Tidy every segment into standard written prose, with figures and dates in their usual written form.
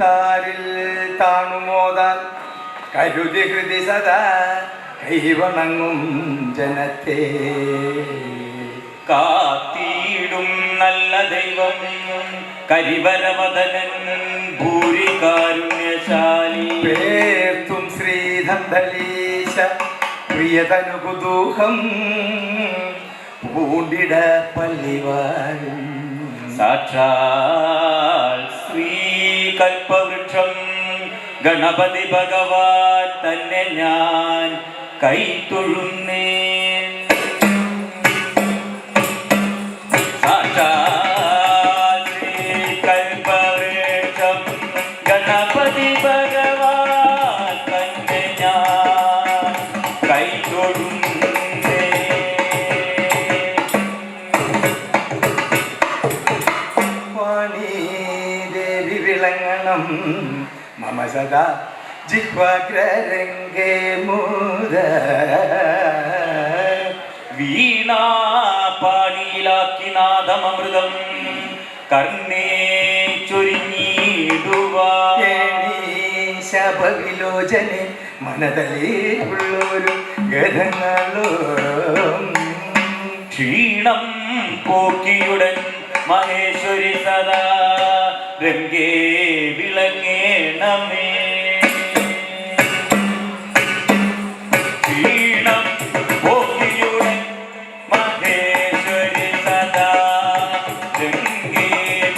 കാരിൽ താണുമോതാൻ കരുതി ഹൃദി സദാ കൈവണങ്ങും ജനത്തെ കാത്തിടും നല്ല ദൈവം കരിവരവദനൻ ഭൂരികാരുണ്യശാലി പേർത്തും ശ്രീധന്തലീശ പ്രിയതനു കുതൂഹം പൂണ്ടിട പള്ളിവാഴും സാക്ഷാൽ ശ്രീകൽപ്പവൃക്ഷം ഗണപതി ഭഗവാൻ തന്നെ ഞാൻ കൈത്തൊഴുന്നേൻ. സാക്ഷാൽ ശ്രീകൽപ്പവൃക്ഷം ഗണപതി ഭഗവാൻ തന്നെ ഞാൻ കൈത്തൊഴുന്നേൻ. വാണീ ദേവി വിളങ്ങണം മമ സദാ ജിഹ്വാഗ്രരംഗേ മുദ വീണാ പാണിയിലാക്കി നാദമൃതം കർണേ ചൊരിഞ്ഞിടുവാൻ ശബവിലോചനെ മനതലേക്കുള്ളൊരു ഗതങ്ങളും ക്ഷീണം പോക്കിയുടൻ മഹേശ്വരി സദാ രംഗേ വിളങ്ങേണമേ. ക്ഷീണം പോക്കിയുടൻ മഹേശ്വരി സദാ രംഗേ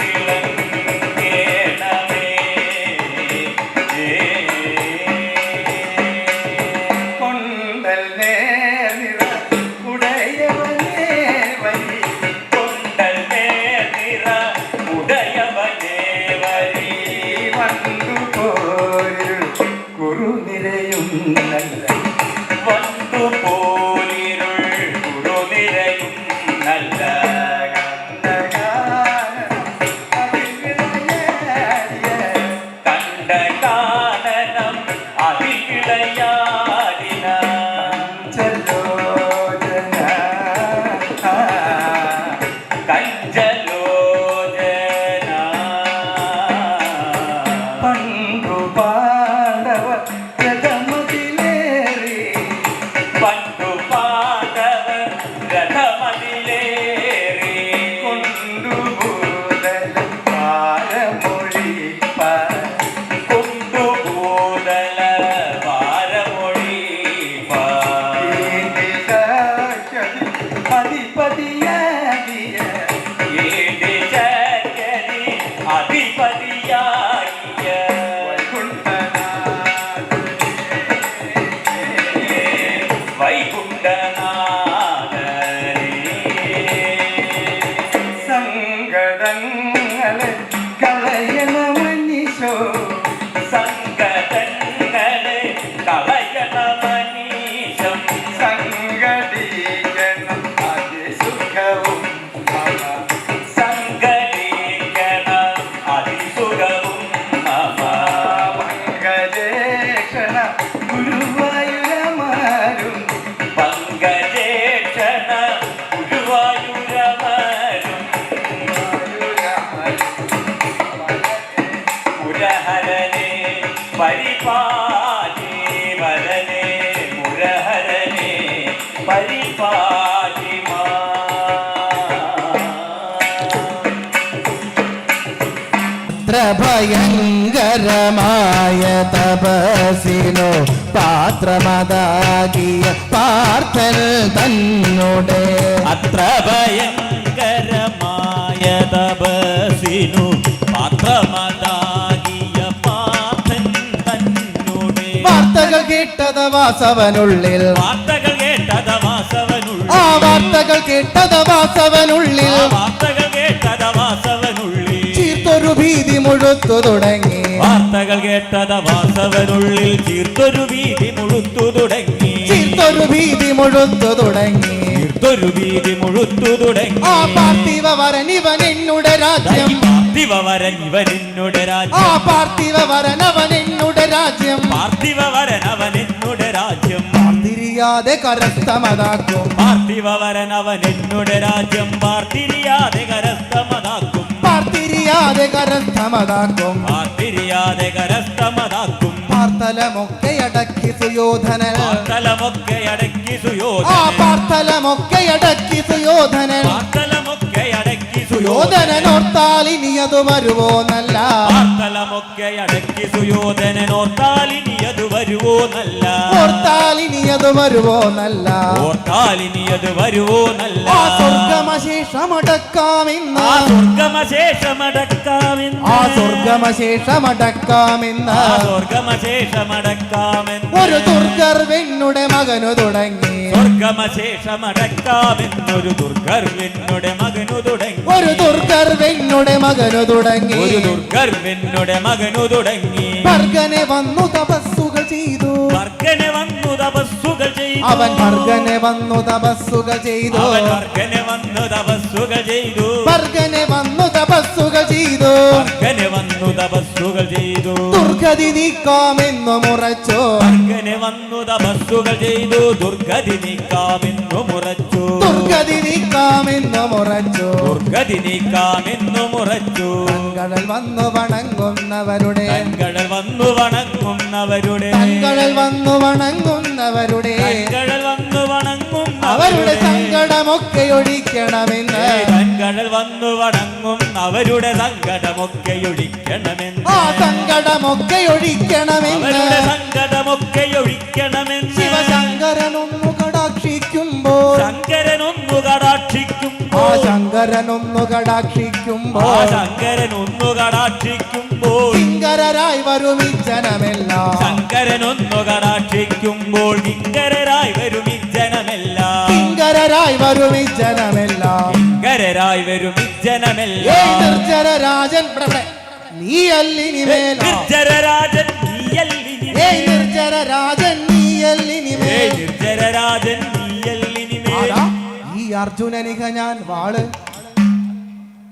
വിളങ്ങേണമേ. കൊണ്ടൽ നേർനിറ ഉടയവനേ വരി കൊണ്ടൽ നേർനിറ ഉടയവനേ വരി വണ്ടുപോരിൽ കുറുനിരയും നല്ല വണ്ടുപോലിരുൾ കുറുനിരയും നല്ല കണ്ടകാനനം അതിവിളയാടിന കഞ്ചലോചന പണ്ടു പാണ്ഡവ രഥമതിലേറി പണ്ടു പാണ്ഡവർ രഥമതിലേറി കൊണ്ടുപോതല പാരമൊഴിപ്പ കൊണ്ടുപോതല പാരമൊഴിപ്പ അധിപതിയാകിയ ഏഴ് ചാര്യരി അധിപതിയാകിയ വൈകുണ്ഠനാഥനേ സങ്കടങ്ങളെ കളയണ മനുഷ്യോ സങ്കടങ്ങളെ കളയണ മനീശം സംഗടിക്കണം അതിസുഖവും മമ സംഗടിക്കണ അതിസുഖവും മമ പങ്കജേക്ഷണ ഗുരുവായൂരമാരും പങ്കജേക്ഷണ ഗുരുവായൂരമരും മുരഹരനെ പരിപാടി വരനെ മുരഹരനെ പരിപാടി ഭയങ്കരമായ തപസിനോ പാത്രമതാകിയ പാർത്ഥൻ തന്നോടെ അത്ര ഭയങ്കരമായ തപസിനു പാത്രമതാകിയ പാർത്ഥൻ തന്നോടെ വാർത്തകൾ കേട്ടത് വാസവനുള്ളിൽ വാർത്തകൾ കേട്ടത വാസവനുള്ളിൽ ആ വാർത്തകൾ കേട്ടത് വാസവനുള്ളിൽ വാർത്തകൾ കേട്ടത വാസവനുള്ളിൽ ചീർത്തൊരു ഭീതി മുഴുത്തു തുടങ്ങി വാർത്തകൾ കേട്ടത വാസവനുള്ളിൽ ചീർത്തൊരു ഭീതി മുഴുത്തു തുടങ്ങി ചീർത്തൊരു ഭീതി മുഴുത്തു തുടങ്ങി ചീർത്തൊരു ഭീതി മുഴുത്തു തുടങ്ങി ആ പാർത്ഥിവ വരൻ ഇവൻ എന്നുടെ രാജ്യം പാർത്ഥിവ വരൻ ഇവൻ എന്നുടെ ആ രാജ്യം പാർത്ഥിവ വരൻ അവൻ എന്നുടെ രാജ്യം പാർത്ഥിവ വരൻ അവൻ എന്നുടെ രാജ്യം തിരിയാതെ കരസ്ഥമതാക്കും പാർത്ഥിവ വരൻ അവൻ എന്നുടെ രാജ്യം പാർത്തിരിയാതെ കരസ്ഥമതാക്കും പാർത്തിരിയ തിരിയാതെ കരസ്ഥമതാക്കും തിരിയാതെ കരസ്ഥമതാക്കും പാർത്തലമൊക്കെ അടക്കി സുയോധനൻ പാർത്തലമൊക്കെ അടക്കി ആ സുയോധനൻ പാർത്തലമൊക്കെ അടക്കി സുയോധനൻ പാർത്തലമൊക്കെ അടക്കി സുയോധനൻ ഓർത്താൽ ഇനി അത് വരുവോ നല്ല പാർത്തലമൊക്കെ അടക്കി സുയോധനൻ ഓർത്താൽ ഇനി അത് വരുവോ നല്ല ഓർത്താൽ ഇനി അത് വരുവോ നല്ല ഓർത്താൽ ഇനി അത് വരുവോ നല്ല ആ സ്വർഗമശേഷമടക്കാമെന്ന് ആ സ്വർഗമശേഷമടക്കാമെന്ന് ആ സ്വർഗമശേഷമടക്കാമെന്ന് ആ സ്വർഗമശേഷമടക്കാമെന്ന് ഒരു ദുർഗർവെന്നുടെ മകനു തുടങ്ങി സ്വർഗമശേഷമടക്കാമെന്നൊരു ദുർഗർവെന്നുടെ മകനു തുടങ്ങി ഒരു ദുർഗർവെന്നുടെ മകനു തുടങ്ങി ഒരു ദുർഗർവെന്നുടെ മകനു തുടങ്ങി ഭർഗനെ വന്നു തപസ്സുകൾ ചെയ്തു ഭർഗനെ വന്നു തപസ്സുകൾ ചെയ്തു അവൻ ഭർഗനെ വന്നു തപസ്സുകൾ ചെയ്തു അവൻ ഭർഗനെ വന്നു തപസ്സുകൾ ചെയ്തു ഭർഗനെ വന്നു തപസ്സുകൾ ചെയ്തു ഭർഗനെ വന്നു തപസ്സുകൾ ചെയ്തു ദുർഗതി നീക്കാമെന്നു മുറച്ചു ഭർഗനെ വന്നു തപസ്സുകൾ ചെയ്തു ദുർഗതി നീക്കാമെന്നു മുറച്ചു ദുർഗതി നീക്കാമെന്നു മുറച്ചു ദുർഗതി നീക്കാമെന്നു മുറച്ചു തങ്കടൽ വന്നു വണങ്ങുന്നവരുടെ തങ്കടൽ വന്നു വണങ്ങുന്നവരുടെ തങ്കടൽ വന്നു വണങ്ങുന്നവരുടെ തങ്കടൽ വന്നു വണങ്ങും അവരുടെ സങ്കടമൊക്കെ ഒഴിക്കണമെന്ന് തങ്കടൽ വന്നു വണങ്ങും അവരുടെ സങ്കടമൊക്കെ ഒഴിക്കണമെന്ന് ആ സങ്കടമൊക്കെ ഒഴിക്കണമെന്ന് അവരുടെ സങ്കടമൊക്കെ ഒഴിക്കണമെന്ന് ശിവശങ്കരനൊന്നു കടാക്ഷിക്കുമ്പോൾ ശങ്കരനൊന്നു കടാക്ഷിക്കുമ്പോൾ ആ ശങ്കരനൊന്നു കടാക്ഷിക്കുമ്പോൾ ആ ശങ്കരനൊന്നു കടാക്ഷിക്കുമ്പോൾ കിങ്കരരായി വരും ഈ ജനമെല്ലാം ശങ്കരനൊന്നു കടാക്ഷിക്കുമ്പോൾ കിങ്കരരായി വരും ഈ ജനമെല്ലാം കിങ്കരരായി വരും ഈ ജനമെല്ലാം കിങ്കരരായി വരും ഈ ജനമെല്ലാം ഏയ് നിർജ്ജര രാജൻ നീ അല്ലിനി മേല നിർജ്ജരരാജൻ നീയല്ലിനി ഏയ് നിർജ്ജര രാജൻ നീ അല്ലിനി മേൽ നിർജ്ജരരാജൻ നീയല്ലിനി ആടാ, ഈ അർജുനനിക ഞാൻ വാള്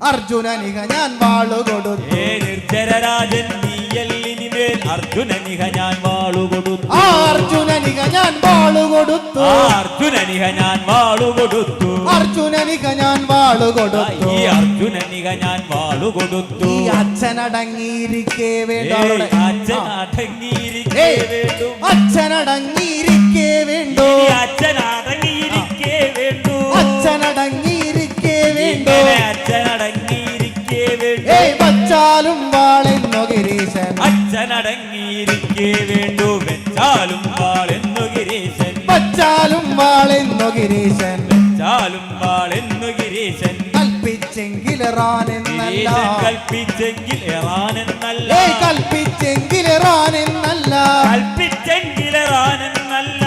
അർജുനനിക ഞാൻ വാളു കൊടുത്തു നിർജ്ജരരാജൻ നീയല്ലിനി മേൽ അർജുനനിഹ ഞാൻ വാളു കൊടുത്തു ആ അർജുനനിക ഞാൻ വാളു കൊടുത്തു അർജുനനിഹ ഞാൻ വാളു കൊടുത്തു അർജുനനിക ഞാൻ വാളു കൊടുത്തു ഈ അർജുനനിഹ ഞാൻ വാളു കൊടുത്തു ഈ അച്ഛനടങ്ങിയിരിക്കേ വേണ്ടു അച്ഛൻ അടങ്ങിയിരിക്കേ വേണ്ടു അച്ഛനടങ്ങിയിരിക്കേ വേണ്ടു അച്ഛനടങ്ങിയിരിക്കേ വേണ്ടു അച്ഛനടങ്ങിയിരിക്കേ വേണ്ടു അച്ഛനടങ്ങിയിരിക്കേ വേണ്ടു ഏയ് വച്ചാലും വാളെന്നു ഗിരീശൻ അച്ഛനടങ്ങിയിരിക്കേ വേണ്ടു വെച്ചാലും വാളെന്നു ഗിരീശൻ വച്ചാലും വാളെന്നു ഗിരീശൻ വെച്ചാലും വാളെന്നു ഗിരീശൻ കൽപ്പിച്ചെങ്കിലെറാനെന്നല്ല കൽപ്പിച്ചെങ്കിൽ എറാനെന്നല്ല ഏയ് കൽപ്പിച്ചെങ്കിലെറാനെന്നല്ല കൽപ്പിച്ചെങ്കിൽ എറാനെന്നല്ല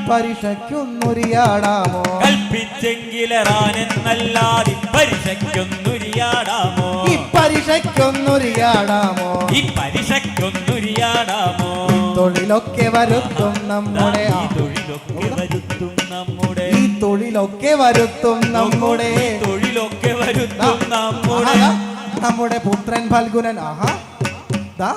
പരിഷയ്ക്കൊന്നുരിയാടാമോ കൽപ്പിച്ചെങ്കിൽ എറാനെന്നല്ലാതി പരിശയ്ക്കൊന്നുരിയാടാമോ ഈ പരിഷയ്ക്കൊന്നുരിയാടാമോ ഈ പരിശയ്ക്കൊന്നുരിയാടാമോ തൊഴിലൊക്കെ വരുത്തും നമ്മുടെ ഈ തൊഴിലൊക്കെ വരുത്തും നമ്മുടെ ഈ തൊഴിലൊക്കെ വരുത്തും നമ്മുടെ ഈ തൊഴിലൊക്കെ വരുത്തും നമ്മുടെ ആഹാ, നമ്മുടെ പുത്രൻ ഫൽഗുനൻ ആഹാ ദാ,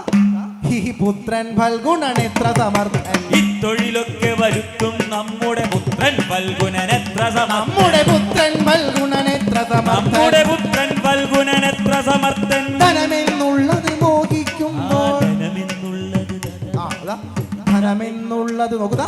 ഈ പുത്രൻ ഫൽഗുണൻ എത്ര സമർത്ഥൻ ഈ തൊഴിലൊക്കെ വരുത്തും നമ്മുടെ പുത്രൻ ഫൽഗുനൻ എത്ര നമ്മുടെ പുത്രൻ ഫൽഗുണൻ എത്ര സമർത്ഥൻ നമ്മുടെ പുത്രൻ ഫൽഗുനൻ എത്ര സമർത്ഥൻ ധനമെന്നുള്ളത് മോഹിക്കുമ്പോൾ ധനമെന്നുള്ളത് ആ, ദാ, ധനമെന്നുള്ളത് നോക്കുക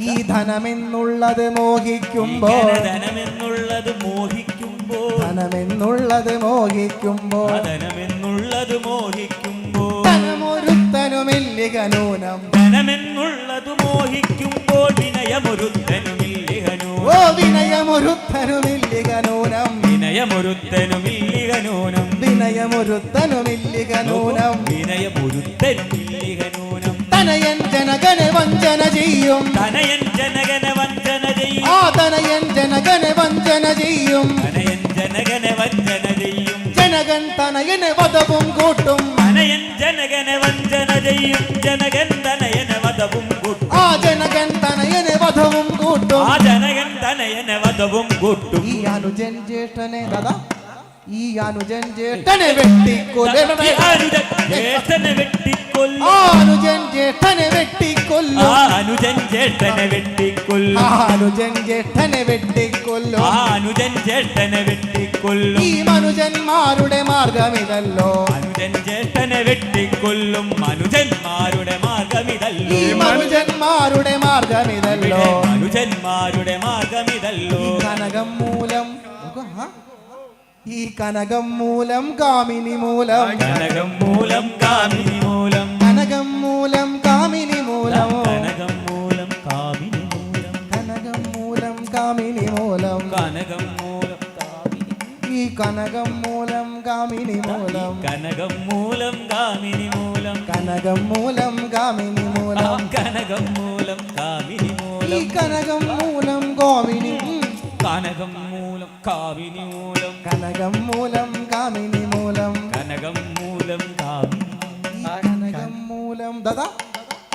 ഈ ധനമെന്നുള്ളത് മോഹിക്കുമ്പോൾ ധനമെന്നുള്ളത് മോഹിക്കുമ്പോൾ ധനമെന്നുള്ളത് മോഹിക്കുമ്പോൾ ധനമെന്നുള്ളത് മോഹിക്കുമ്പോൾ ധനമൊരുത്തനുമില്ലികനൂനം ധനമെന്നുള്ളത് മോഹിക്കുമ്പോൾ വിനയമൊരുത്തനുമില്ലിഹനൂ ഓ വിനയമൊരുത്തനുമില്ലികനൂനം വിനയമൊരുത്തനുമില്ലിഹനൂനം വിനയമൊരുത്തനുമില്ലികനൂനം വിനയമൊരുത്തനുമില്ലിഹനൂനം തനയൻ ജനകനെ വഞ്ചന ചെയ്യും തനയൻ ജനകനെ വഞ്ചന ചെയ്യും ആ തനയൻ ജനകനെ വഞ്ചന ചെയ്യും തനയൻ ജനകനെ വഞ്ചന ചെയ്യും ജനകൻ തനയനെ വധവും കൂട്ടും തനയൻ ജനകനെ വഞ്ചന ചെയ്യും ജനകൻ തനയനെ വധവും കൂട്ടും ആ ജനകൻ തനയനെ വധവും കൂട്ടും ആ ജനകൻ തനയനെ വധവും കൂട്ടും ഈ അനുജൻ ജ്യേഷ്ഠനെ ദാ ഈ അനുജൻ ജ്യേഷ്ഠനെ വെട്ടിക്കൊല്ലും ഈ അനുജൻ ജ്യേഷ്ഠനെ വെട്ടിക്കൊല്ലും ആ അനുജൻ ജ്യേഷ്ഠനെ വെട്ടിക്കൊല്ലും ആ അനുജൻ ജ്യേഷ്ഠനെ വെട്ടിക്കൊല്ലും വെട്ടിക്കൊല്ലും അനുജൻ ജ്യേഷ്ഠനെ വെട്ടിക്കൊല്ലും അനുജൻ ജ്യേഷ്ഠനെ വെട്ടിക്കൊല്ലും ഈ മനുജന്മാരുടെ മാർഗമിതല്ലോ അനുജൻ ജ്യേഷ്ഠനെ വെട്ടിക്കൊല്ലും മനുജന്മാരുടെ മാർഗമിതല്ലോ ഈ മനുജന്മാരുടെ മാർഗമിതല്ലോ മനുജന്മാരുടെ മാർഗമിതല്ലോ കനകം മൂലം ഈ കനകം മൂലം കാമിനി മൂലം കനകം മൂലം കാമിനി മൂലം കനകം മൂലം കാമിനി മൂലം കനകം മൂലം കാമിനി മൂലം കനകം മൂലം കാമിനി മൂലം കനകം മൂലം ഈ കനകം മൂലം കാമിനി മൂലം കനകം മൂലം കാമിനി മൂലം കനകം മൂലം കാമിനി മൂലം കനകം മൂലം കാമിനി ഈ മൂലം കനകം മൂലം കാമിനി കനകം മൂലം കാമിനി മൂലം കനകം മൂലം കാമിനി മൂലം കനകം മൂലം കാമിനി കനകം മൂലം ദാ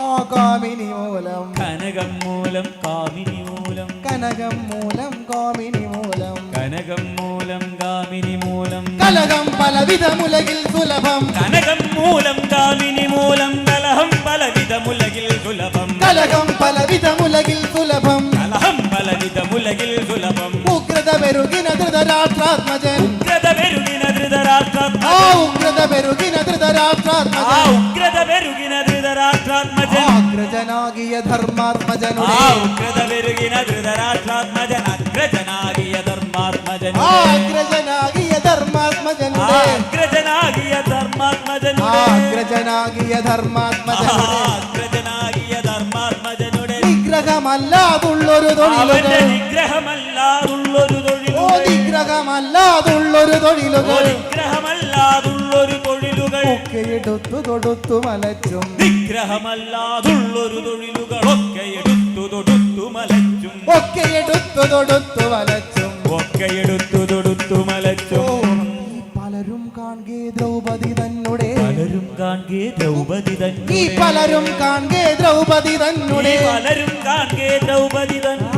ആ കാമിനി മൂലം കനകം മൂലം കാമിനി മൂലം കനകം മൂലം കാമിനി മൂലം കനകം മൂലം കാമിനി മൂലം കലകം പലവിധമുലകിൽ സുലഭം കനകം മൂലം കാമിനി മൂലം കലഹം പലവിധമുലകിൽ സുലഭം കലകം പലവിധമുലകിൽ സുലഭം കലഹം പലവിധമുലകിൽ സുലഭം ഉഗ്രത പെരുകിന ധൃതരാഷ്ട്രാത്മജൻ ഉഗ്രത പെരുകിന ധൃതരാഷ്ട്രാത്മജൻ ആ ഉഗ്രത പെരുകിന ആ ധൃതരാഷ്ട്രാത്മജൻ ഉഗ്രത പെരുകിന ധൃതരാഷ്ട്രാത്മജൻ അഗ്രജനാകിയ ധർമാത്മജനുടെ ഉഗ്രത പെരുകിന ധൃതരാഷ്ട്രാത്മജൻ അഗ്രജനാകിയ ധർമാത്മജൻ ആ അഗ്രജനാകിയ ധർമാത്മജനുടെ അഗ്രജനാകിയ ആ ധർമാത്മജനുടെ അഗ്രജനാകിയ ധർമാത്മജനുടെ അഗ്രജനാകിയ ധർമാത്മജനുടെ നിഗ്രഹമല്ലാതുള്ളൊരു അവന്റെ തൊഴിലുകൾ നിഗ്രഹമല്ലാതുള്ളൊരു ഓ തൊഴിലുകൾ നിഗ്രഹമല്ലാതുള്ളൊരു തൊഴിലുകൾ നിഗ്രഹമല്ലാതുള്ളൊരു തൊഴിലുകൾ ഒക്കെ എടുത്തു തൊടുത്തു മലച്ചും നിഗ്രഹമല്ലാതുള്ളൊരു തൊഴിലുകളൊക്കെ എടുത്തു തൊടുത്തു മലച്ചും ഒക്കെ എടുത്തു തൊടുത്തു മലച്ചും ഒക്കെ എടുത്തു തൊടുത്തു ഓ, മലച്ചും ഈ പലരും കാൺകേ ദ്രൗപദി തന്നെ പലരും കാൺകേ ദ്രൗപദി ഈ തന്നെ പലരും കാൺകേ ദ്രൗപദി തന്നെ പലരും കാൺകേ ദ്രൗപദി തന്നെ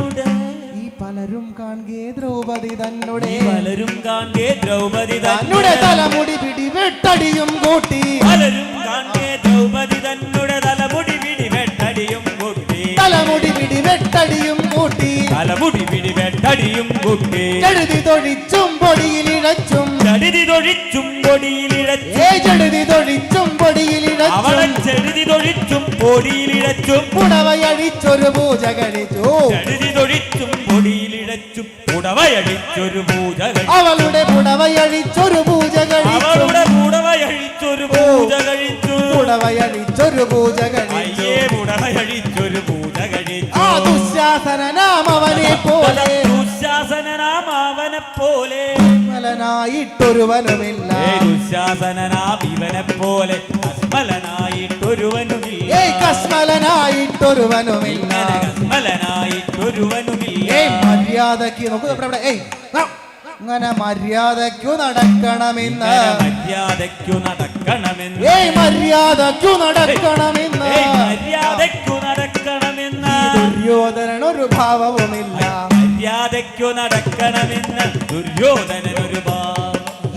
ഈ പലരും കാൺകേ ദ്രൗപദി തന്നെ പലരും കാൺകേ ദ്രൗപദി തന്നുടെ തലമുടി പിടി വെട്ടടിയും കൂട്ടി പലരും കാൺകേ ദ്രൗപദി തന്നെ തലമുടി പിടി വെട്ടടിയും കൂട്ടി തലമുടി പിടി വെട്ടടിയും കൂട്ടി തലമുടി പിടി വെട്ടടിയും കൂട്ടി ചെടുതി തൊഴിച്ചും പൊടിയിലിഴച്ചും ചടുതി തൊഴിച്ചും പൊടിയിലിഴച്ചും ചെടുതി തൊഴിച്ചും അവളെ പൊടിയിലിഴച്ചും ചെടുതി തൊഴിച്ചും പൊടിയിലിഴച്ചും പുടവയഴിച്ചൊരു പൂജ കഴിച്ചു ചടുതി തൊഴിച്ചും പൊടിയിലിഴച്ചും പുടവയടിച്ചൊരു പൂജ കഴിച്ചു അവളുടെ പുടവയഴിച്ചൊരു പൂജ കഴിച്ചു അവളുടെ പുടവയഴിച്ചൊരു പൂജ കഴിച്ചു പുടവയഴിച്ചൊരു പൂജ കഴിച്ചു അയ്യേ പുടവയഴിച്ചൊരു പൂജ കഴിച്ചു ആ ദുശാസനാം അവനെ പോലെ ദുശാസനാം അവനെ പോലെ മലനായിട്ടൊരുവനുമില്ല ദുശാസനാം ഇവനെ പോലെ കസ്മലനായിട്ടൊരുവനുമില്ല കസ്മലനായിട്ടൊരുവനുമില്ല കസ്മലനായിട്ടൊരുവനുമില്ല മര്യാദക്ക് നോക്കൂ ഇവിടെ അങ്ങനെ മര്യാദയ്ക്കു നടക്കണമെന്ന് മര്യാദയ്ക്കു നടക്കണമെന്ന് മര്യാദയ്ക്കു നടക്കണമെന്ന് മര്യാദയ്ക്കു നടക്കണമെന്ന് ദുര്യോധനൊരു ഭാവവുമില്ല മര്യാദയ്ക്കു നടക്കണമെന്ന് ദുര്യോധനൊരു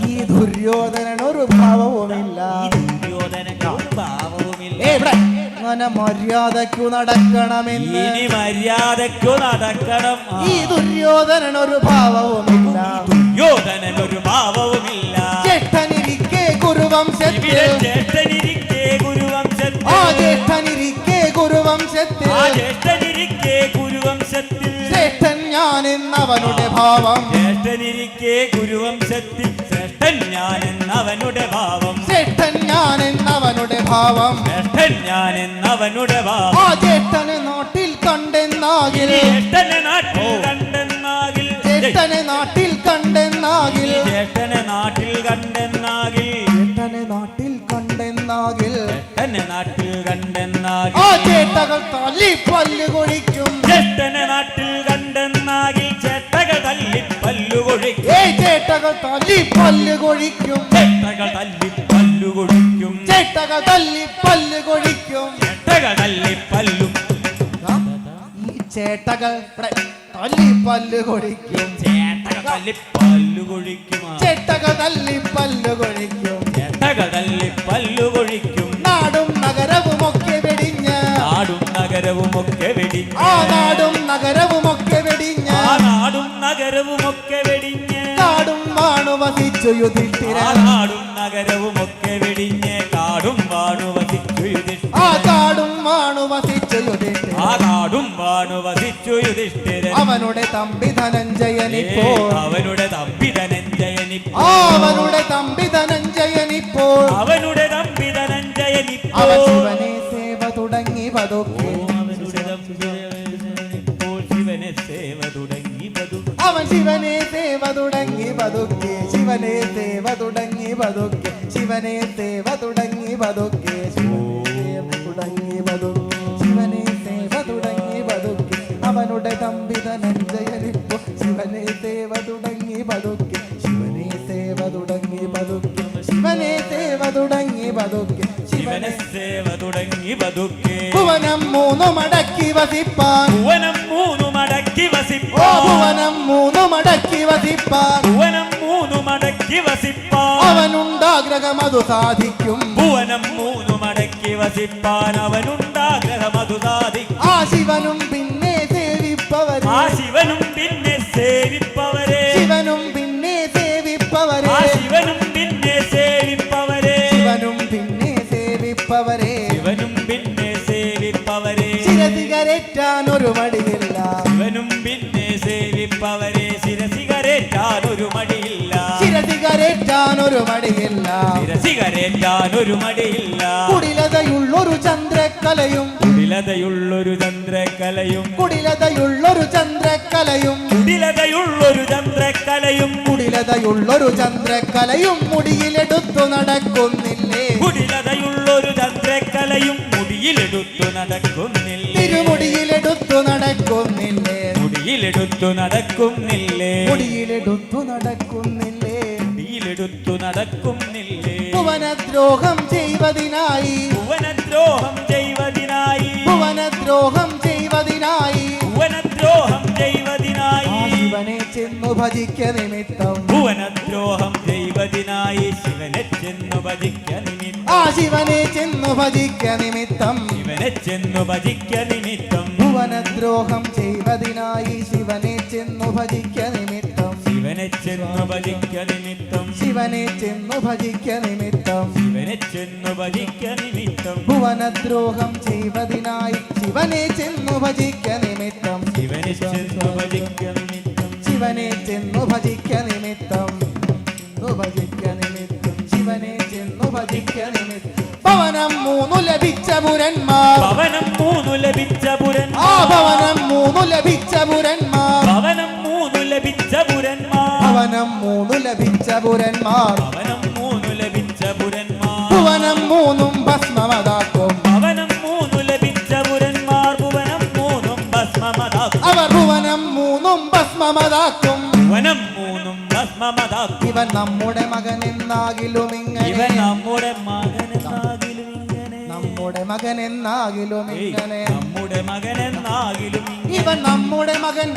ഈ ദുര്യോധനൊരു ഭാവവുമില്ല ദുര്യോധനൊരു ഭാവവുമില്ല ഇവിടെ അങ്ങനെ മര്യാദയ്ക്കു നടക്കണമെന്ന് ഇനി മര്യാദയ്ക്കു നടക്കണം ഈ ദുര്യോധനൊരു ഭാവവുമില്ല ദുര്യോധനൊരു ഭാവവുമില്ല ജ്യേഷ്ഠനിരിക്കെ കുരുവംശത്തിൽ ജ്യേഷ്ഠനിരിക്കെ ഗുരുവംശത്തിൽ ആ ജ്യേഷ്ഠനിരിക്കെ കുരുവംശത്തിൽ ജ്യേഷ്ഠനിരിക്കെ ഗുരുവംശത്തിൽ ശ്രേഷ്ഠൻ ഞാൻ എന്നവനുടെ ഭാവം ജ്യേഷ്ഠനിരിക്കെ ഗുരുവംശത്തിൽ ശ്രേഷ്ഠൻ ഞാൻ എന്നവനുടെ ഭാവം ശ്രേഷ്ഠൻ ഞാൻ എന്നവനുടെ ഭാവം ശ്രേഷ്ഠൻ ഞാൻ എന്നവനുടെ ഭാവം ആ ജ്യേഷ്ഠനെ നാട്ടിൽ കണ്ടെന്നാകിൽ ജ്യേഷ്ഠനെ നാട്ടിൽ കണ്ടെന്നാകിൽ ജ്യേഷ്ഠനെ നാട്ടിൽ കണ്ടെന്നാകിൽ ജ്യേഷ്ഠനെ നാട്ടിൽ കണ്ടെന്നാകിൽ ജ്യേഷ്ഠനെ നാട്ടിൽ കണ്ടെന്നാകിൽ ജ്യേഷ്ഠനെ നാട്ടിൽ കണ്ടെന്നാകിൽ ആ ചേട്ടകൾ തല്ലി പല്ല് കൊഴിക്കും ജ്യേഷ്ഠനെ നാട്ടിൽ കണ്ടെന്നാകിൽ ചേട്ടകൾ തല്ലി പല്ലുകൊഴിക്കും ചേട്ടകൾ തല്ലി പല്ല് കൊഴിക്കും ചേട്ടകൾ തല്ലി പല്ലുകൊഴിക്കും ചേട്ടകൾ തല്ലി പല്ല് കൊഴിക്കും ചേട്ടകൾ തല്ലി പല്ലും ഈ ചേട്ടകൾ ഇവിടെ തല്ലി പല്ല് കൊഴിക്കും ചേട്ടകൾ തല്ലി പല്ലുകൊഴിക്കും ചേട്ടകൾ തല്ലി പല്ല് കൊഴിക്കും ചേട്ടകൾ തല്ലി പല്ലുകൊഴിക്കും നാടും നഗരവും ഒക്കെ വെടിഞ്ഞ് നാടും നഗരവും ഒക്കെ വെടിഞ്ഞ് ആ നാടും നഗരവും നഗരവുമൊക്കെ വെടിഞ്ഞ് ആ നാടും നഗരവുമൊക്കെ വെടിഞ്ഞ് കാടും വാണു വസിച്ചു യുധിഷ്ഠിര ആ നാടും നഗരവുമൊക്കെ വെടിഞ്ഞ് കാടും വാണു വസിച്ചു യുധിഷ്ഠിരൻ ആ കാടും വാണു വസിച്ചു യുധിഷ്ഠിര ആ കാടും വാണു വസിച്ചു യുധിഷ്ഠിരൻ അവനുടെ തമ്പി ധനഞ്ജയനിപ്പോൾ അവനുടെ തമ്പി ധനഞ്ജയനിപ്പോൾ അവനുടെ തമ്പി ധനഞ്ജയനിപ്പോൾ അവനുടെ തമ്പി ധനഞ്ജയനിപ്പോൾ അവൻ ശിവനെ സേവ തുടങ്ങി പതുക്കെ അവനുടെ തമ്പി ധനഞ്ജയനിപ്പോൾ ശിവനെ സേവ തുടങ്ങി പതുക്കെ അവൻ ശിവനെ സേവ തുടങ്ങി പതുക്കെ ശിവനെ സേവ തുടങ്ങി പതുക്കെ ശിവനെ സേവ തുടങ്ങി പതുക്കെ ശിവനെ സേവ തുടങ്ങി പതുക്കെ ശിവനെ സേവ തുടങ്ങി പതുക്കെ അവനുടെ തമ്പി ധനഞ്ജയനിപ്പോ ശിവനെ സേവ തുടങ്ങി പതുക്കെ ശിവനെ സേവ തുടങ്ങി പതുക്കെ ശിവനെ സേവ തുടങ്ങി പതുക്കെ ശിവനെ സേവ തുടങ്ങി പതുക്കെ ഭുവനം മൂന്നു മടക്കി വസിപ്പാൻ ഭുവനം മൂന്നു മടക്കി ഓ വസിപ്പാൻ ഭുവനം മൂന്നു മടക്കി വസിപ്പാൻ ഭുവനം മൂന്നു മടക്കി വസിപ്പാൻ അവനുണ്ടാഗ്രഹം അതു സാധിക്കും ഭുവനം മൂന്നു മടക്കി വസിപ്പാൻ അവനുണ്ടാഗ്രഹം അതു സാധിക്കും ആ ശിവനും പിന്നെ സേവിപ്പവരെ ആ ശിവനും പിന്നെ സേവിപ്പവരെ ശിവനും പിന്നെ സേവിപ്പവരെ ആ ശിവനും പിന്നെ സേവിപ്പവരെ ശിവനും പിന്നെ സേവിപ്പവരെ ശിവനും പിന്നെ സേവിപ്പവരെ ശിരസികരേറ്റാൻ ഒരു മടിയില്ല ശിവനും പിന്നെ സേവിപ്പവരെ ശിരസികരേറ്റാൻ ഒരു മടിയില്ല ശിരസികരേറ്റാൻ ഒരു മടിയില്ല ശിരസികരേറ്റാൻ ഒരു മടിയില്ല കുടിലതയുള്ളൊരു ചന്ദ്രക്കലയും കുടിലതയുള്ളൊരു ചന്ദ്രക്കലയും കുടിലതയുള്ളൊരു ചന്ദ്രക്കലയും കുടിലതയുള്ളൊരു ചന്ദ്രക്കലയും കുടിലതയുള്ളൊരു ചന്ദ്രക്കലയും മുടിയിലെടുത്തു നടക്കുന്നില്ലേ കുടിലതയുള്ളൊരു ചന്ദ്രക്കലയും മുടിയിലെടുത്തു നടക്കുന്നില്ലേ തിരുമുടിയിലെടുത്തു നടക്കുന്നില്ലേ മുടിയിലെടുത്തു നടക്കുന്നില്ലേ മുടിയിലെടുത്തു നടക്കുന്നില്ലേ മുടിയിലെടുത്തു നടക്കുന്നില്ലേ ഭുവനദ്രോഹം ചെയ്വതിനായി ഭുവനദ്രോഹം ചെയ്വതിനായി ഭുവനദ്രോഹം ചെയ്വതിനായി ഭുവനദ്രോഹം ചെയ്വതിനായി ആ ശിവനെ ചെന്നു ഭജിക്ക നിമിത്തം ഭുവനദ്രോഹം ചെയ്വതിനായി ശിവനെ ചെന്നു ഭജിക്ക നിമിത്തം ആ ശിവനെ ചെന്നു ഭജിക്ക നിമിത്തം ശിവനെ ചെന്നു ഭജിക്ക നിമിത്തം ഭുവനദ്രോഹം ചെയ്വതിനായി ശിവനെ ചെന്നു ഭജിക്ക നിമിത്തം ശിവനെ ചെന്നു ഭജിക്ക നിമിത്തം ശിവനെ ചെന്നു ഭജിക്ക നിമിത്തം ശിവനെ ചെന്നു ഭജിക്ക നിമിത്തം ഭുവനദ്രോഹം ചെയ്വതിനായി ശിവനെ ചെന്നു ഭജിക്ക നിമിത്തം ശിവനെ ചെന്നു ഭജിക്ക നിമിത്തം ശിവനെ ചെന്നു ഭജിക്ക നിമിത്തം ഭജിക്ക നിമിത്തം ശിവനെ ചെന്നു ഭജിക്ക നിമിത്തം ഭവനം മൂന്നു ലഭിച്ച പുരന്മാർ ഭവനം മൂന്നു ലഭിച്ച പുരന്മാർ ആ ഭവനം മൂന്നു ലഭിച്ച പുരന്മാർ ഭവനം മൂന്നു ലഭിച്ച പുരന്മാർ ഭവനം മൂന്നു ലഭിച്ച പുരന്മാർ ഭവനം മൂന്നു ലഭിച്ച പുരന്മാർ ഭുവനം മൂന്നും ഭസ്മമതാക്കും ഭവനം മൂന്നു ലഭിച്ച പുരന്മാർ ഭുവനം മൂന്നും ഭസ്മമതാക്കും അവർ ഭുവനം മൂന്നും ഭസ്മമതാക്കും ഭുവനം മൂന്നും ഭസ്മമതാക്കും ഇവൻ നമ്മുടെ മകൻ എന്നാകിലും ഇവൻ ഇങ്ങനെ നമ്മുടെ മകനെന്നാകിലും ഇങ്ങനെ നമ്മുടെ മകൻ എന്നാകിലും ഇങ്ങനെ നമ്മുടെ മകനെന്നാകിലും ഇവൻ നമ്മുടെ മകൻ